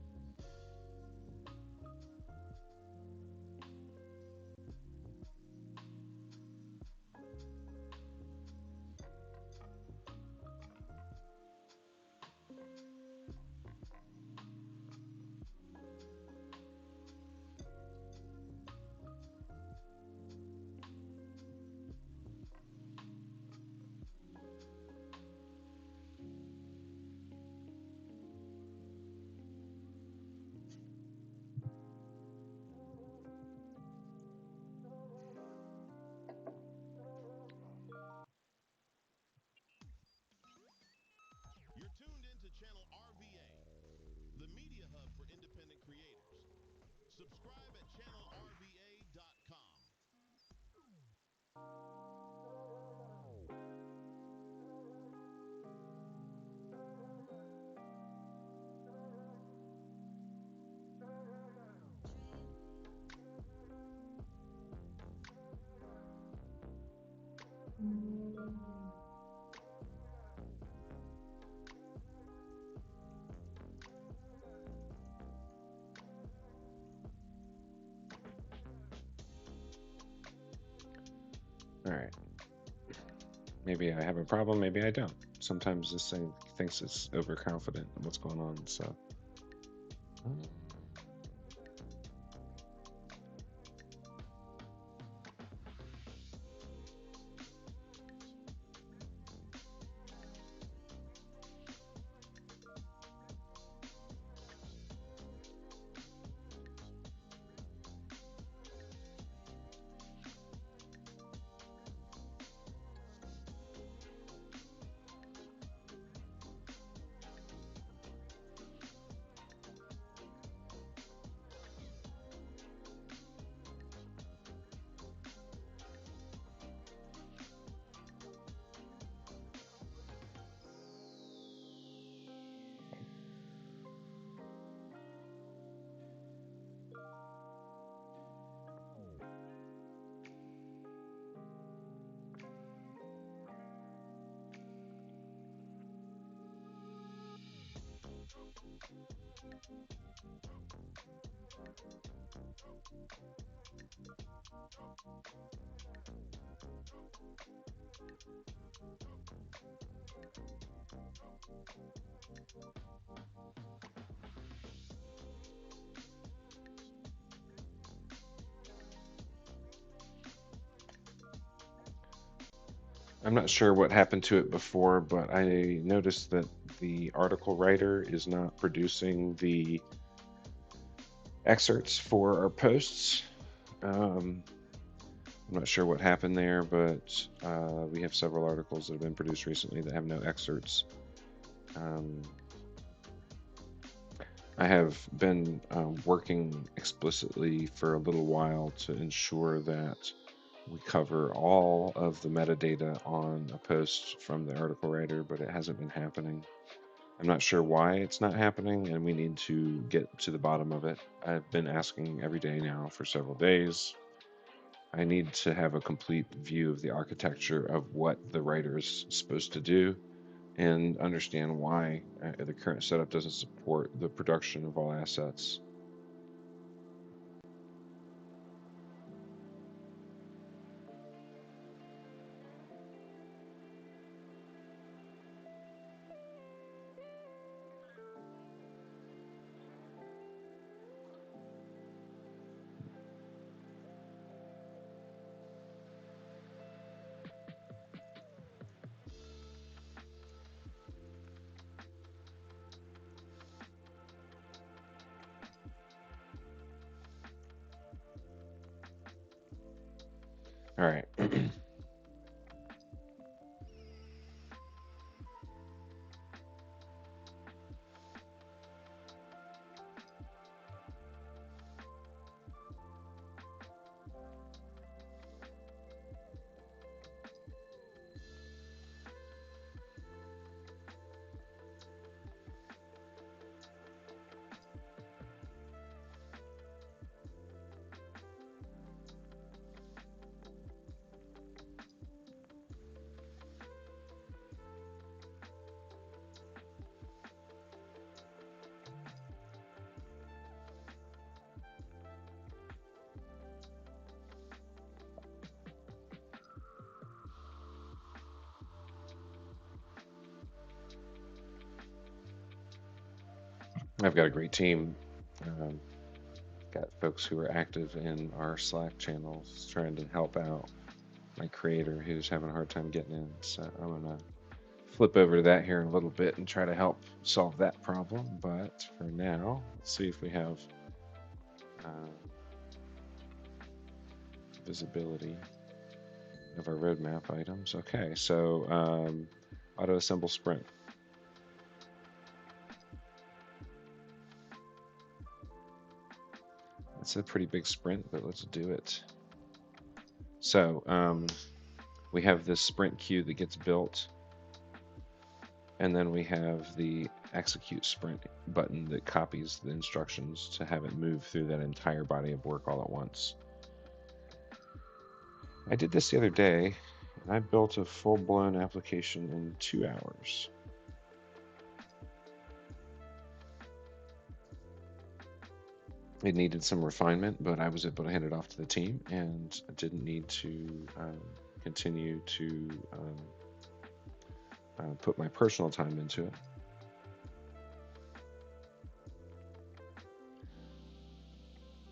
You're tuned into Channel RVA, the media hub for independent creators. Subscribe at channelrva.com. All right. Maybe I have a problem, maybe I don't. Sometimes this thing thinks it's overconfident in what's going on, so. I'm not sure what happened to it before, but I noticed that the article writer is not producing the excerpts for our posts. I'm not sure what happened there, but we have several articles that have been produced recently that have no excerpts. I have been working explicitly for a little while to ensure that we cover all of the metadata on a post from the article writer, but it hasn't been happening. I'm not sure why it's not happening, and we need to get to the bottom of it. I've been asking every day now for several days. I need to have a complete view of the architecture of what the writer is supposed to do and understand why the current setup doesn't support the production of all assets. All right. I've got a great team. Um, got folks who are active in our Slack channels trying to help out my creator who's having a hard time getting in. So I'm going to flip over to that here in a little bit and try to help solve that problem. But for now, let's see if we have visibility of our roadmap items. Okay, so auto assemble sprint. It's a pretty big sprint, but let's do it. So we have this sprint queue that gets built, and then we have the execute sprint button that copies the instructions to have it move through that entire body of work all at once. I did this the other day, and I built a full-blown application in 2 hours. It needed some refinement, but I was able to hand it off to the team, and I didn't need to continue to put my personal time into it.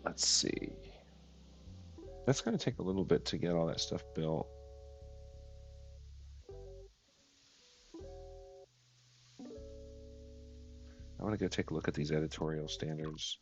Let's see. That's going to take a little bit to get all that stuff built. I want to go take a look at these editorial standards.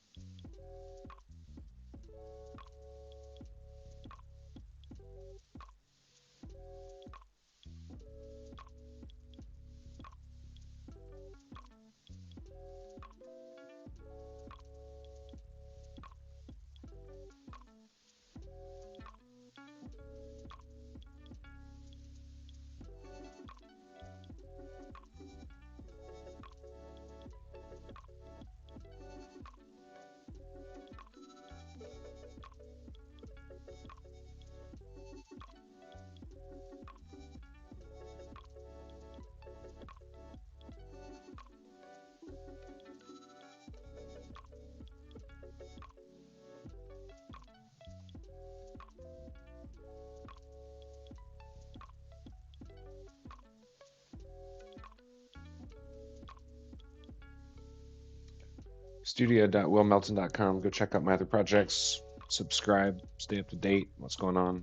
studio.willmelton.com. Go check out my other projects. Subscribe. Stay up to date. What's going on?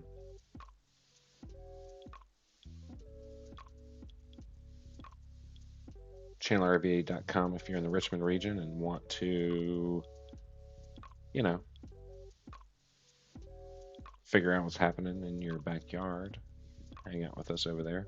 Channel RVA.com if you're in the Richmond region and want to, you know, figure out what's happening in your backyard. Hang out with us over there.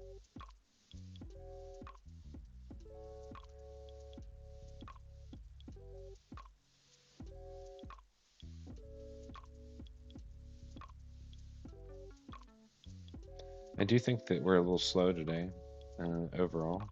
I do think that we're a little slow today, overall.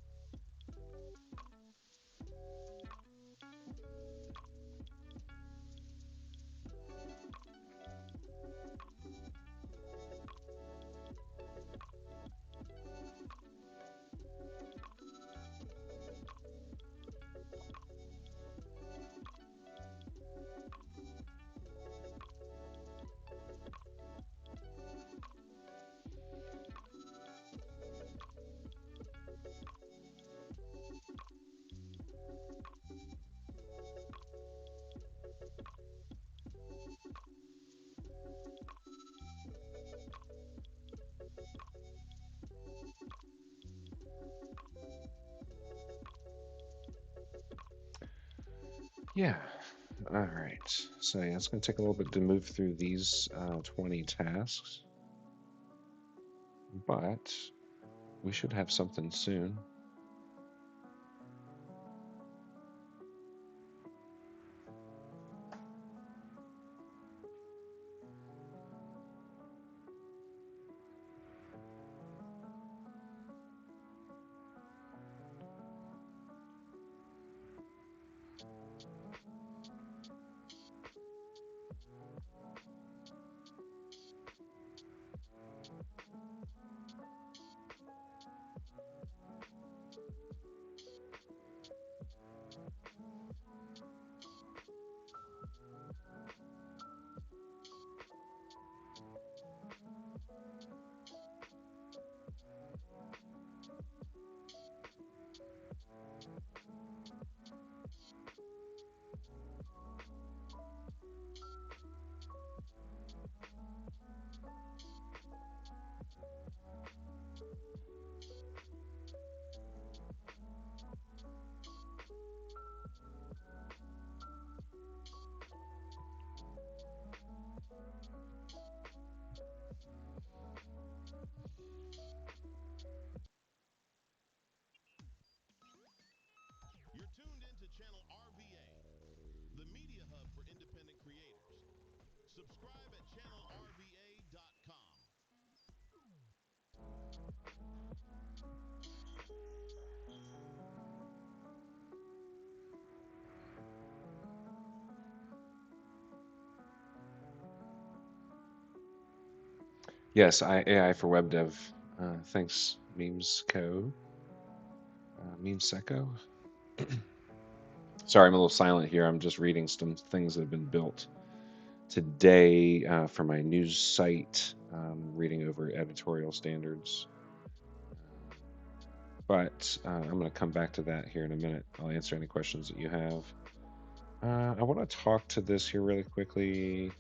Yeah. All right. So yeah, it's going to take a little bit to move through these 20 tasks, but we should have something soon. You're tuned into Channel RVA, the media hub for independent creators. Subscribe at channelrva.com. Yes, AI for Web Dev. Thanks, Memesco. Memesecco. Sorry, I'm a little silent here. I'm just reading some things that have been built today for my news site, reading over editorial standards. But I'm going to come back to that here in a minute. I'll answer any questions that you have. I want to talk to this here really quickly.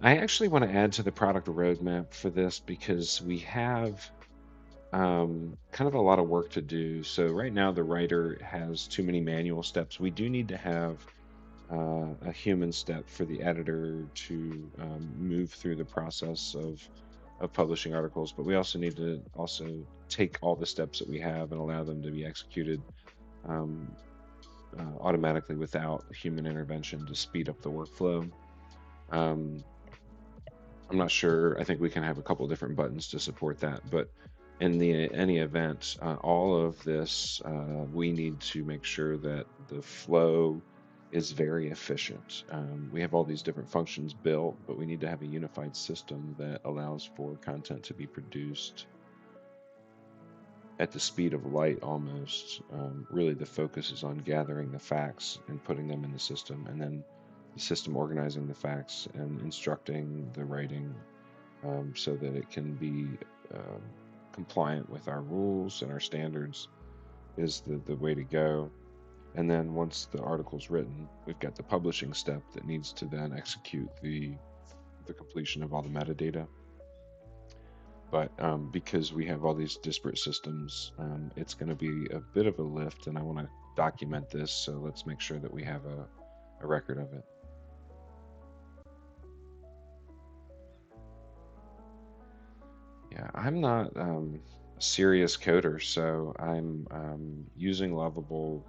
I actually want to add to the product roadmap for this because we have kind of a lot of work to do. So right now the writer has too many manual steps. We do need to have a human step for the editor to move through the process of publishing articles, but we also need to also take all the steps that we have and allow them to be executed um, automatically without human intervention to speed up the workflow. Um, I'm not sure. I think we can have a couple different buttons to support that, but in any event, all of this, we need to make sure that the flow is very efficient. We have all these different functions built, but we need to have a unified system that allows for content to be produced at the speed of light almost. Really, the focus is on gathering the facts and putting them in the system, and then the system organizing the facts and instructing the writing so that it can be compliant with our rules and our standards is the way to go. And then once the article's written, we've got the publishing step that needs to then execute the completion of all the metadata. But because we have all these disparate systems, it's going to be a bit of a lift, and I want to document this, so let's make sure that we have a record of it. Yeah, I'm not a serious coder, so I'm using Lovable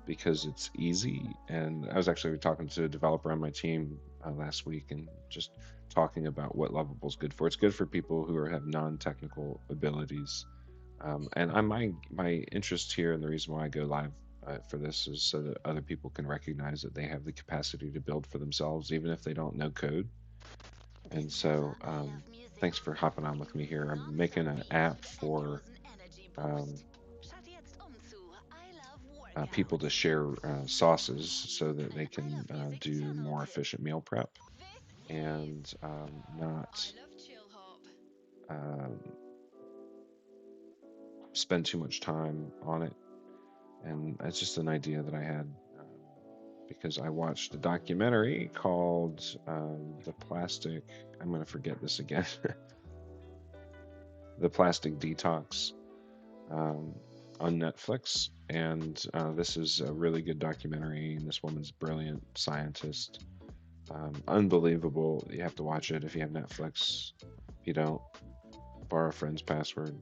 because it's easy. And I was actually talking to a developer on my team last week and just talking about what Lovable is good for. It's good for people who have non-technical abilities. And my interest here, and the reason why I go live for this, is so that other people can recognize that they have the capacity to build for themselves, even if they don't know code. And so, thanks for hopping on with me here. I'm making an app for people to share sauces so that they can do more efficient meal prep and not spend too much time on it. And it's just an idea that I had because I watched a documentary called The Plastic, I'm going to forget this again, The Plastic Detox on Netflix. And this is a really good documentary. And this woman's a brilliant scientist. Unbelievable. You have to watch it if you have Netflix. If you don't, borrow a friend's password.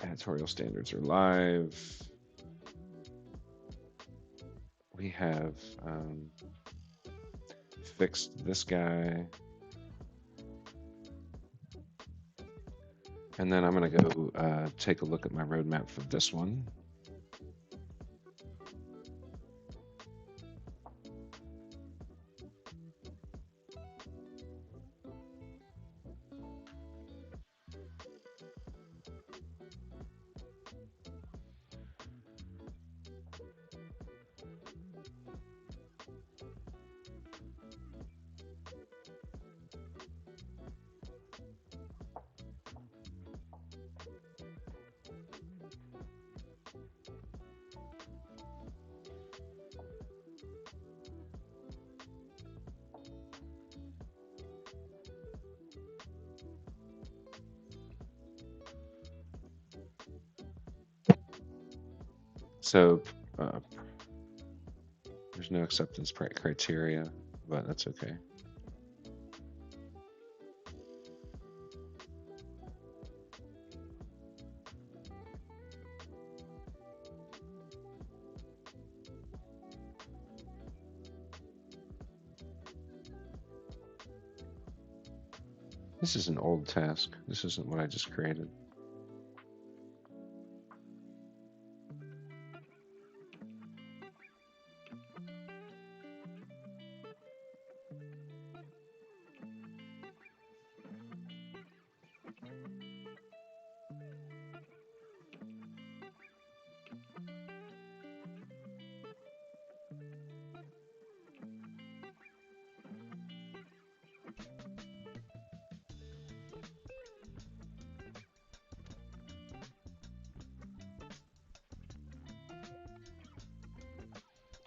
Editorial standards are live. We have fixed this guy. And then I'm going to go take a look at my roadmap for this one. So there's no acceptance criteria, but that's okay. This is an old task. This isn't what I just created.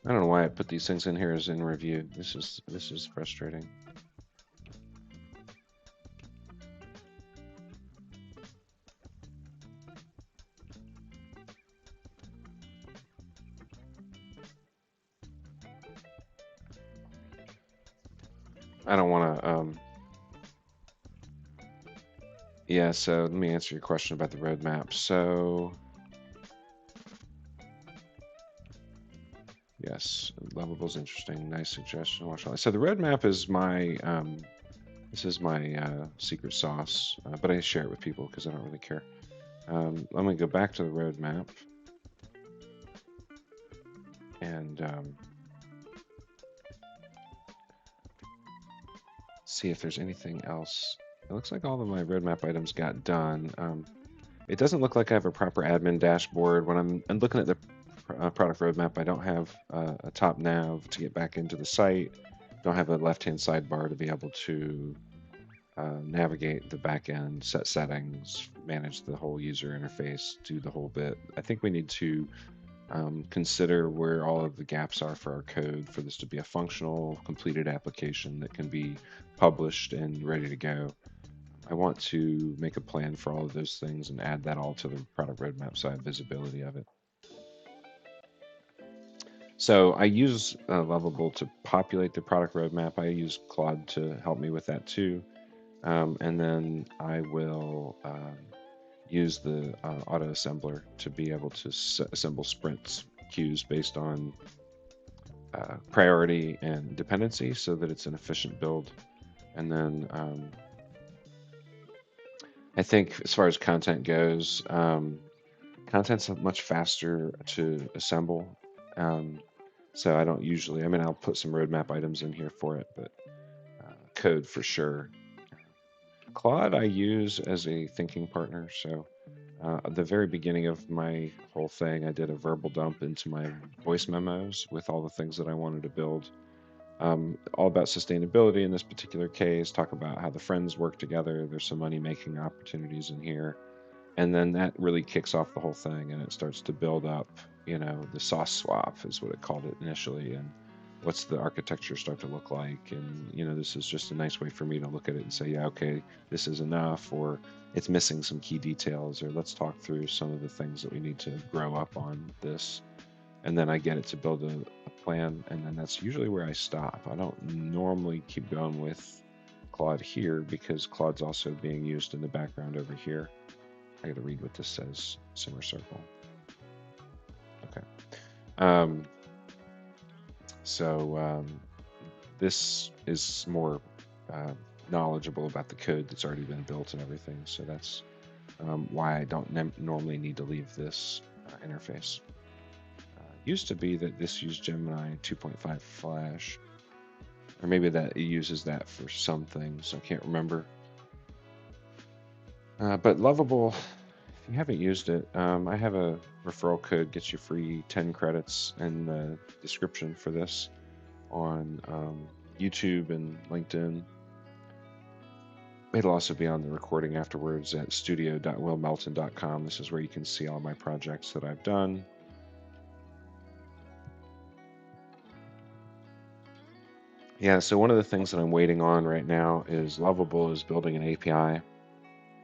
I don't know why I put these things in here as in review. This is frustrating. I don't want to. Yeah. So let me answer your question about the roadmap. So. Yes, Lovable is interesting. Nice suggestion. So the roadmap is my this is my secret sauce, but I share it with people because I don't really care. I'm gonna go back to the roadmap and see if there's anything else. It looks like all of my roadmap items got done. It doesn't look like I have a proper admin dashboard. When I'm looking at the product roadmap, I don't have a top nav to get back into the site. Don't have a left-hand sidebar to be able to navigate the back end, set settings, manage the whole user interface, do the whole bit. I think we need to consider where all of the gaps are for our code for this to be a functional, completed application that can be published and ready to go. I want to make a plan for all of those things and add that all to the product roadmap so I have visibility of it. So I use Lovable to populate the product roadmap. I use Claude to help me with that too. And then I will use the auto assembler to be able to assemble sprints queues based on priority and dependency so that it's an efficient build. And then I think as far as content goes, content's much faster to assemble. So I don't usually, I mean, I'll put some roadmap items in here for it, but code for sure. Claude I use as a thinking partner. So at the very beginning of my whole thing, I did a verbal dump into my voice memos with all the things that I wanted to build. All about sustainability in this particular case, talk about how the friends work together. There's some money making opportunities in here. And then that really kicks off the whole thing and it starts to build up, the sauce swap is what it called it initially. And what's the architecture start to look like? And, this is just a nice way for me to look at it and say, yeah, okay, this is enough, or it's missing some key details, or let's talk through some of the things that we need to grow up on this. And then I get it to build a plan. And then that's usually where I stop. I don't normally keep going with Claude here because Claude's also being used in the background over here. I got to read what this says. Simmer circle. Okay. So this is more knowledgeable about the code that's already been built and everything. So that's why I don't normally need to leave this interface. Used to be that this used Gemini 2.5 Flash, or maybe that it uses that for some things. I can't remember. But Lovable, if you haven't used it, I have a referral code, gets you free 10 credits in the description for this on YouTube and LinkedIn. It'll also be on the recording afterwards at studio.willmelton.com. This is where you can see all my projects that I've done. Yeah, so one of the things that I'm waiting on right now is Lovable is building an API.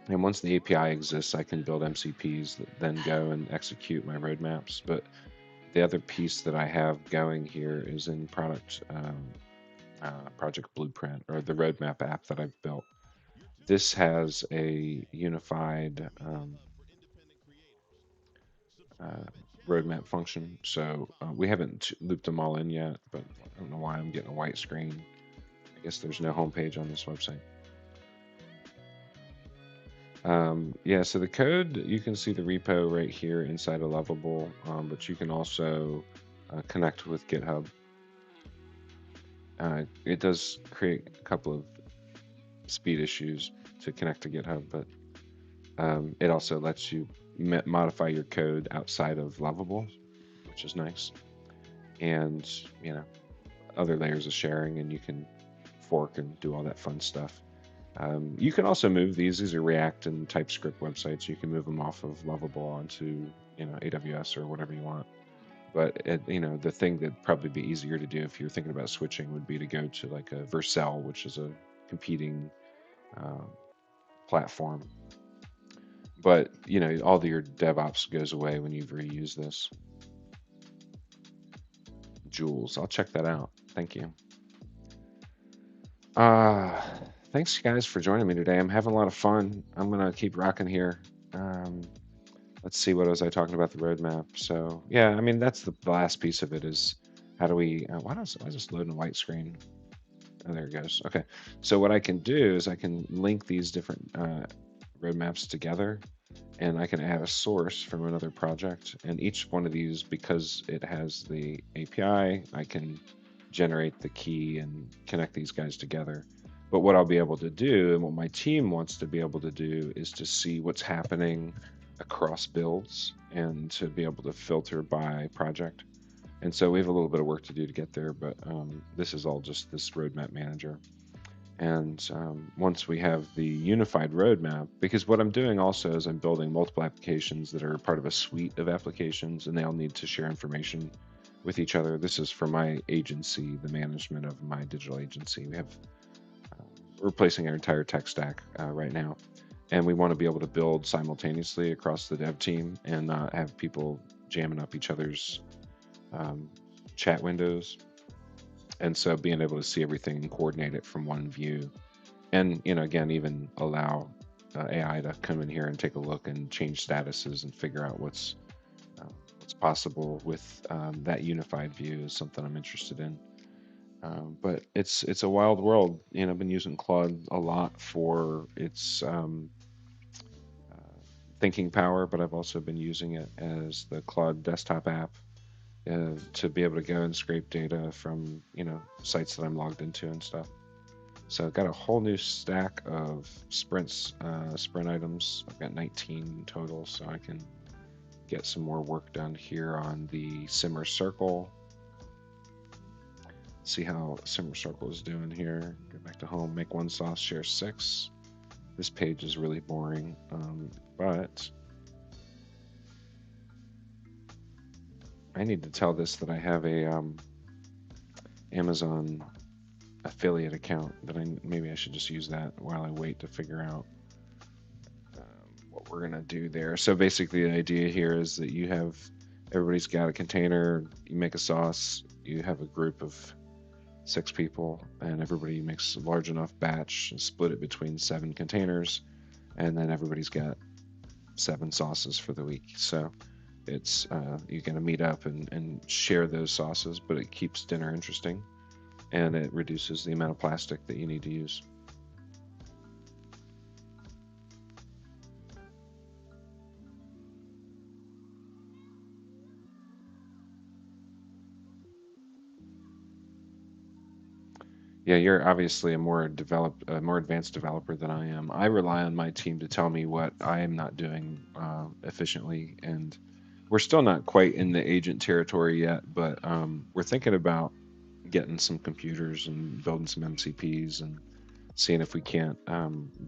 And once the API exists, I can build MCPs that then go and execute my roadmaps. But the other piece that I have going here is in Project Blueprint, or the roadmap app that I've built. This has a unified roadmap function. So we haven't looped them all in yet, but I don't know why I'm getting a white screen. I guess there's no homepage on this website. Yeah, so the code, you can see the repo right here inside of Lovable, but you can also connect with GitHub. It does create a couple of speed issues to connect to GitHub, but it also lets you modify your code outside of Lovable, which is nice. And, other layers of sharing, and you can fork and do all that fun stuff. You can also move these. These are React and TypeScript websites. You can move them off of Lovable onto, AWS or whatever you want. But the thing that'd probably be easier to do if you're thinking about switching would be to go to like a Vercel, which is a competing platform. But all your DevOps goes away when you've reused this. Jules, I'll check that out. Thank you. Thanks guys for joining me today. I'm having a lot of fun. I'm gonna keep rocking here. Let's see, what was I talking about the roadmap? So yeah, I mean that's the last piece of it is how do we? Why is this loading a white screen? Oh, there it goes. Okay, so what I can do is I can link these different roadmaps together, and I can add a source from another project. And each one of these, because it has the API, I can generate the key and connect these guys together. But what I'll be able to do, and what my team wants to be able to do, is to see what's happening across builds and to be able to filter by project. And so we have a little bit of work to do to get there, but this is all just this roadmap manager. And once we have the unified roadmap, because what I'm doing also is I'm building multiple applications that are part of a suite of applications, and they all need to share information with each other. This is for my agency, the management of my digital agency. We have replacing our entire tech stack right now, and we want to be able to build simultaneously across the dev team and not have people jamming up each other's um, chat windows. And so being able to see everything and coordinate it from one view, and again, even allow AI to come in here and take a look and change statuses and figure out what's possible with that unified view is something I'm interested in. But it's a wild world. I've been using Claude a lot for its thinking power, but I've also been using it as the Claude desktop app to be able to go and scrape data from sites that I'm logged into and stuff. So I've got a whole new stack of sprint items. I've got 19 total, so I can get some more work done here on the simmer circle. See how simmer circle is doing here. Go back to home, make one sauce, share 6. This page is really boring, but I need to tell this that I have a Amazon affiliate account that maybe I should just use that while I wait to figure out what we're gonna do there. So basically, the idea here is that everybody's got a container. You make a sauce. You have a group of 6 people, and everybody makes a large enough batch and split it between 7 containers, and then everybody's got 7 sauces for the week. So it's you're gonna meet up and share those sauces, but it keeps dinner interesting, and it reduces the amount of plastic that you need to use. Yeah, you're obviously a more advanced developer than I am. I rely on my team to tell me what I am not doing efficiently, and we're still not quite in the agent territory yet. But we're thinking about getting some computers and building some MCPs and seeing if we can't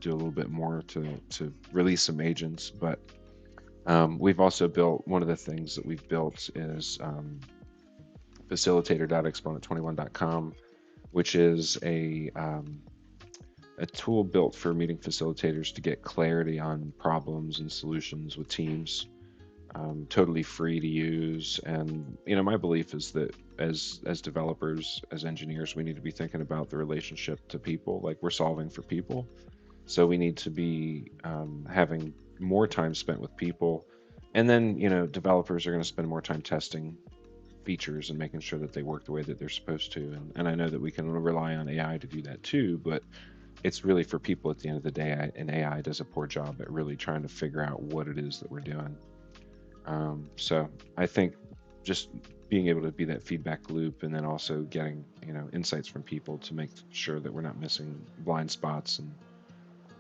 do a little bit more to release some agents. But we've also built one of the things that we've built is facilitator.exponent21.com, which is a tool built for meeting facilitators to get clarity on problems and solutions with teams. Totally free to use, and my belief is that as developers, as engineers, we need to be thinking about the relationship to people. Like, we're solving for people, so we need to be having more time spent with people, and then developers are going to spend more time testing features and making sure that they work the way that they're supposed to. And I know that we can rely on AI to do that too, but it's really for people at the end of the day. And AI does a poor job at really trying to figure out what it is that we're doing. So I think just being able to be that feedback loop, and then also getting insights from people to make sure that we're not missing blind spots, and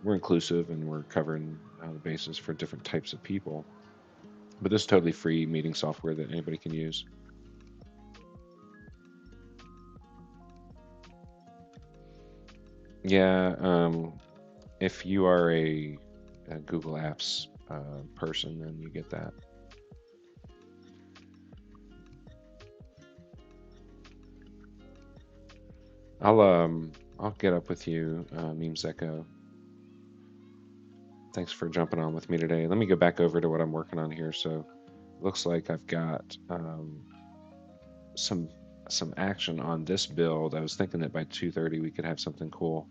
we're inclusive and we're covering the bases for different types of people. But this is totally free meeting software that anybody can use. Yeah, if you are a Google Apps person, then you get that. I'll get up with you, Memes Echo. Thanks for jumping on with me today. Let me go back over to what I'm working on here. So, looks like I've got some action on this build. I was thinking that by 2:30 we could have something cool.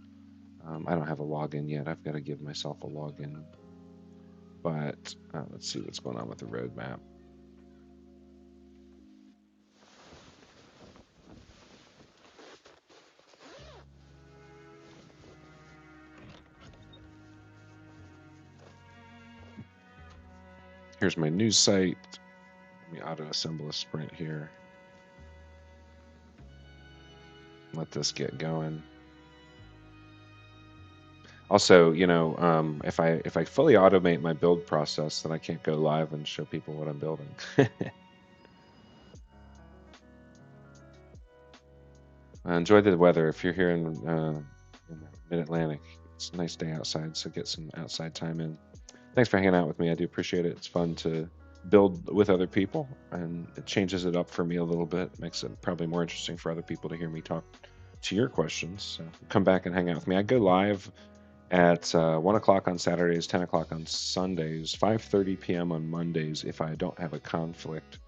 I don't have a login yet. I've got to give myself a login. But let's see what's going on with the roadmap. Here's my news site. Let me auto assemble a sprint here. Let this get going. Also, if I fully automate my build process, then I can't go live and show people what I'm building. Enjoy the weather. If you're here in in the Mid-Atlantic. It's a nice day outside, so get some outside time in. Thanks for hanging out with me. I do appreciate it. It's fun to build with other people, and it changes it up for me a little bit. Makes it probably more interesting for other people to hear me talk to your questions. So come back and hang out with me. I go live at 1 o'clock on Saturdays, 10 o'clock on Sundays, 5:30 p.m. on Mondays if I don't have a conflict.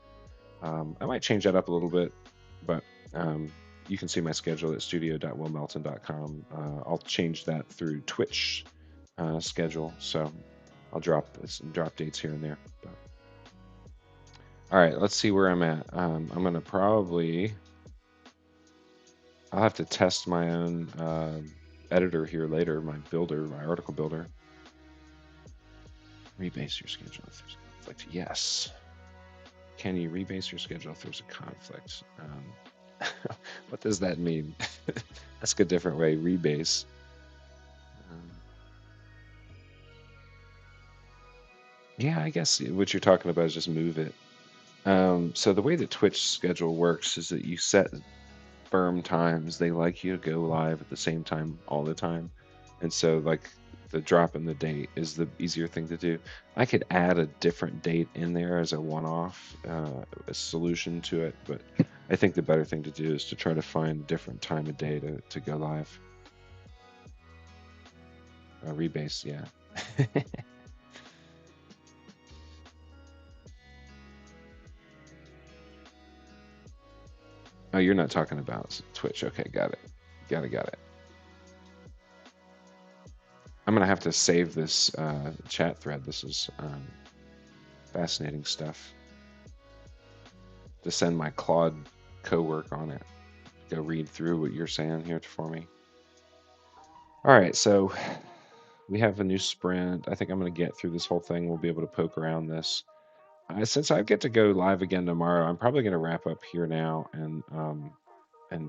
I might change that up a little bit, but you can see my schedule at studio.willmelton.com. I'll change that through Twitch schedule, so I'll drop dates here and there. But, all right, let's see where I'm at. I'm gonna I'll have to test my own editor here later, my article builder. Rebase your schedule if there's a conflict. Yes. Can you rebase your schedule if there's a conflict? What does that mean? Ask a different way. Rebase. Yeah, I guess what you're talking about is just move it. So the way the Twitch schedule works is that you set firm times. They like you to go live at the same time all the time. And so like the drop in the date is the easier thing to do. I could add a different date in there as a one-off a solution to it, but I think the better thing to do is to try to find a different time of day to go live. Rebase, yeah. Oh, you're not talking about Twitch. Okay, got it. Got it. I'm going to have to save this chat thread. This is fascinating stuff. To send my Claude co-work on it. Go read through what you're saying here for me. All right, so we have a new sprint. I think I'm going to get through this whole thing. We'll be able to poke around this. Since I get to go live again tomorrow, I'm probably going to wrap up here now and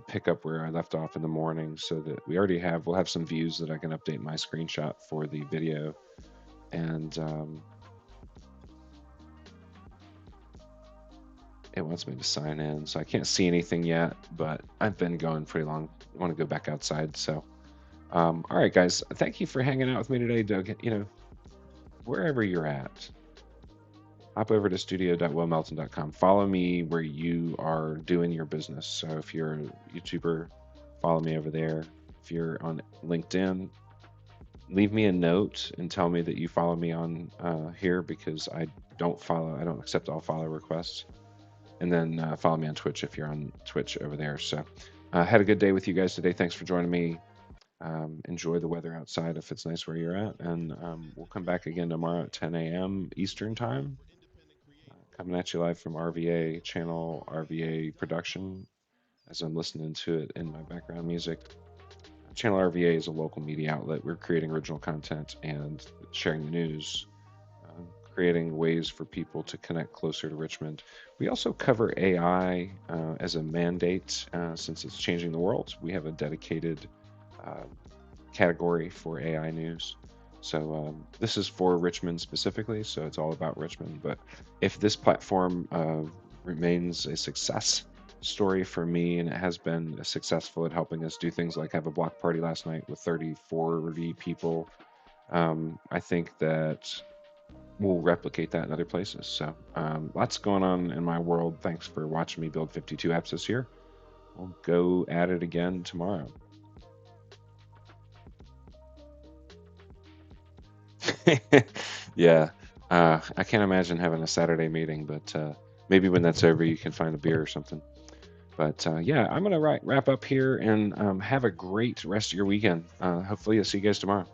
pick up where I left off in the morning, so that we'll have some views that I can update my screenshot for the video. And it wants me to sign in, so I can't see anything yet, but I've been going pretty long. I want to go back outside. So all right, guys, thank you for hanging out with me today, Doug. Wherever you're at, hop over to studio.willmelton.com. Follow me where you are doing your business. So if you're a YouTuber, follow me over there. If you're on LinkedIn, leave me a note and tell me that you follow me on here, because I don't accept all follow requests. And then follow me on Twitch if you're on Twitch over there. So had a good day with you guys today. Thanks for joining me. Enjoy the weather outside if it's nice where you're at. And we'll come back again tomorrow at 10 a.m. Eastern time. Coming at you live from RVA, Channel RVA production, as I'm listening to it in my background music. Channel RVA is a local media outlet. We're creating original content and sharing the news, creating ways for people to connect closer to Richmond. We also cover AI as a mandate since it's changing the world. We have a dedicated category for AI news. So this is for Richmond specifically, so it's all about Richmond. But if this platform remains a success story for me, and it has been successful at helping us do things like have a block party last night with 34 people, I think that we'll replicate that in other places. So lots going on in my world. Thanks for watching me build 52 apps this year. We'll go at it again tomorrow. Yeah, I can't imagine having a Saturday meeting, but maybe when that's over, you can find a beer or something. But yeah, I'm gonna wrap up here, and have a great rest of your weekend. Hopefully, I'll see you guys tomorrow.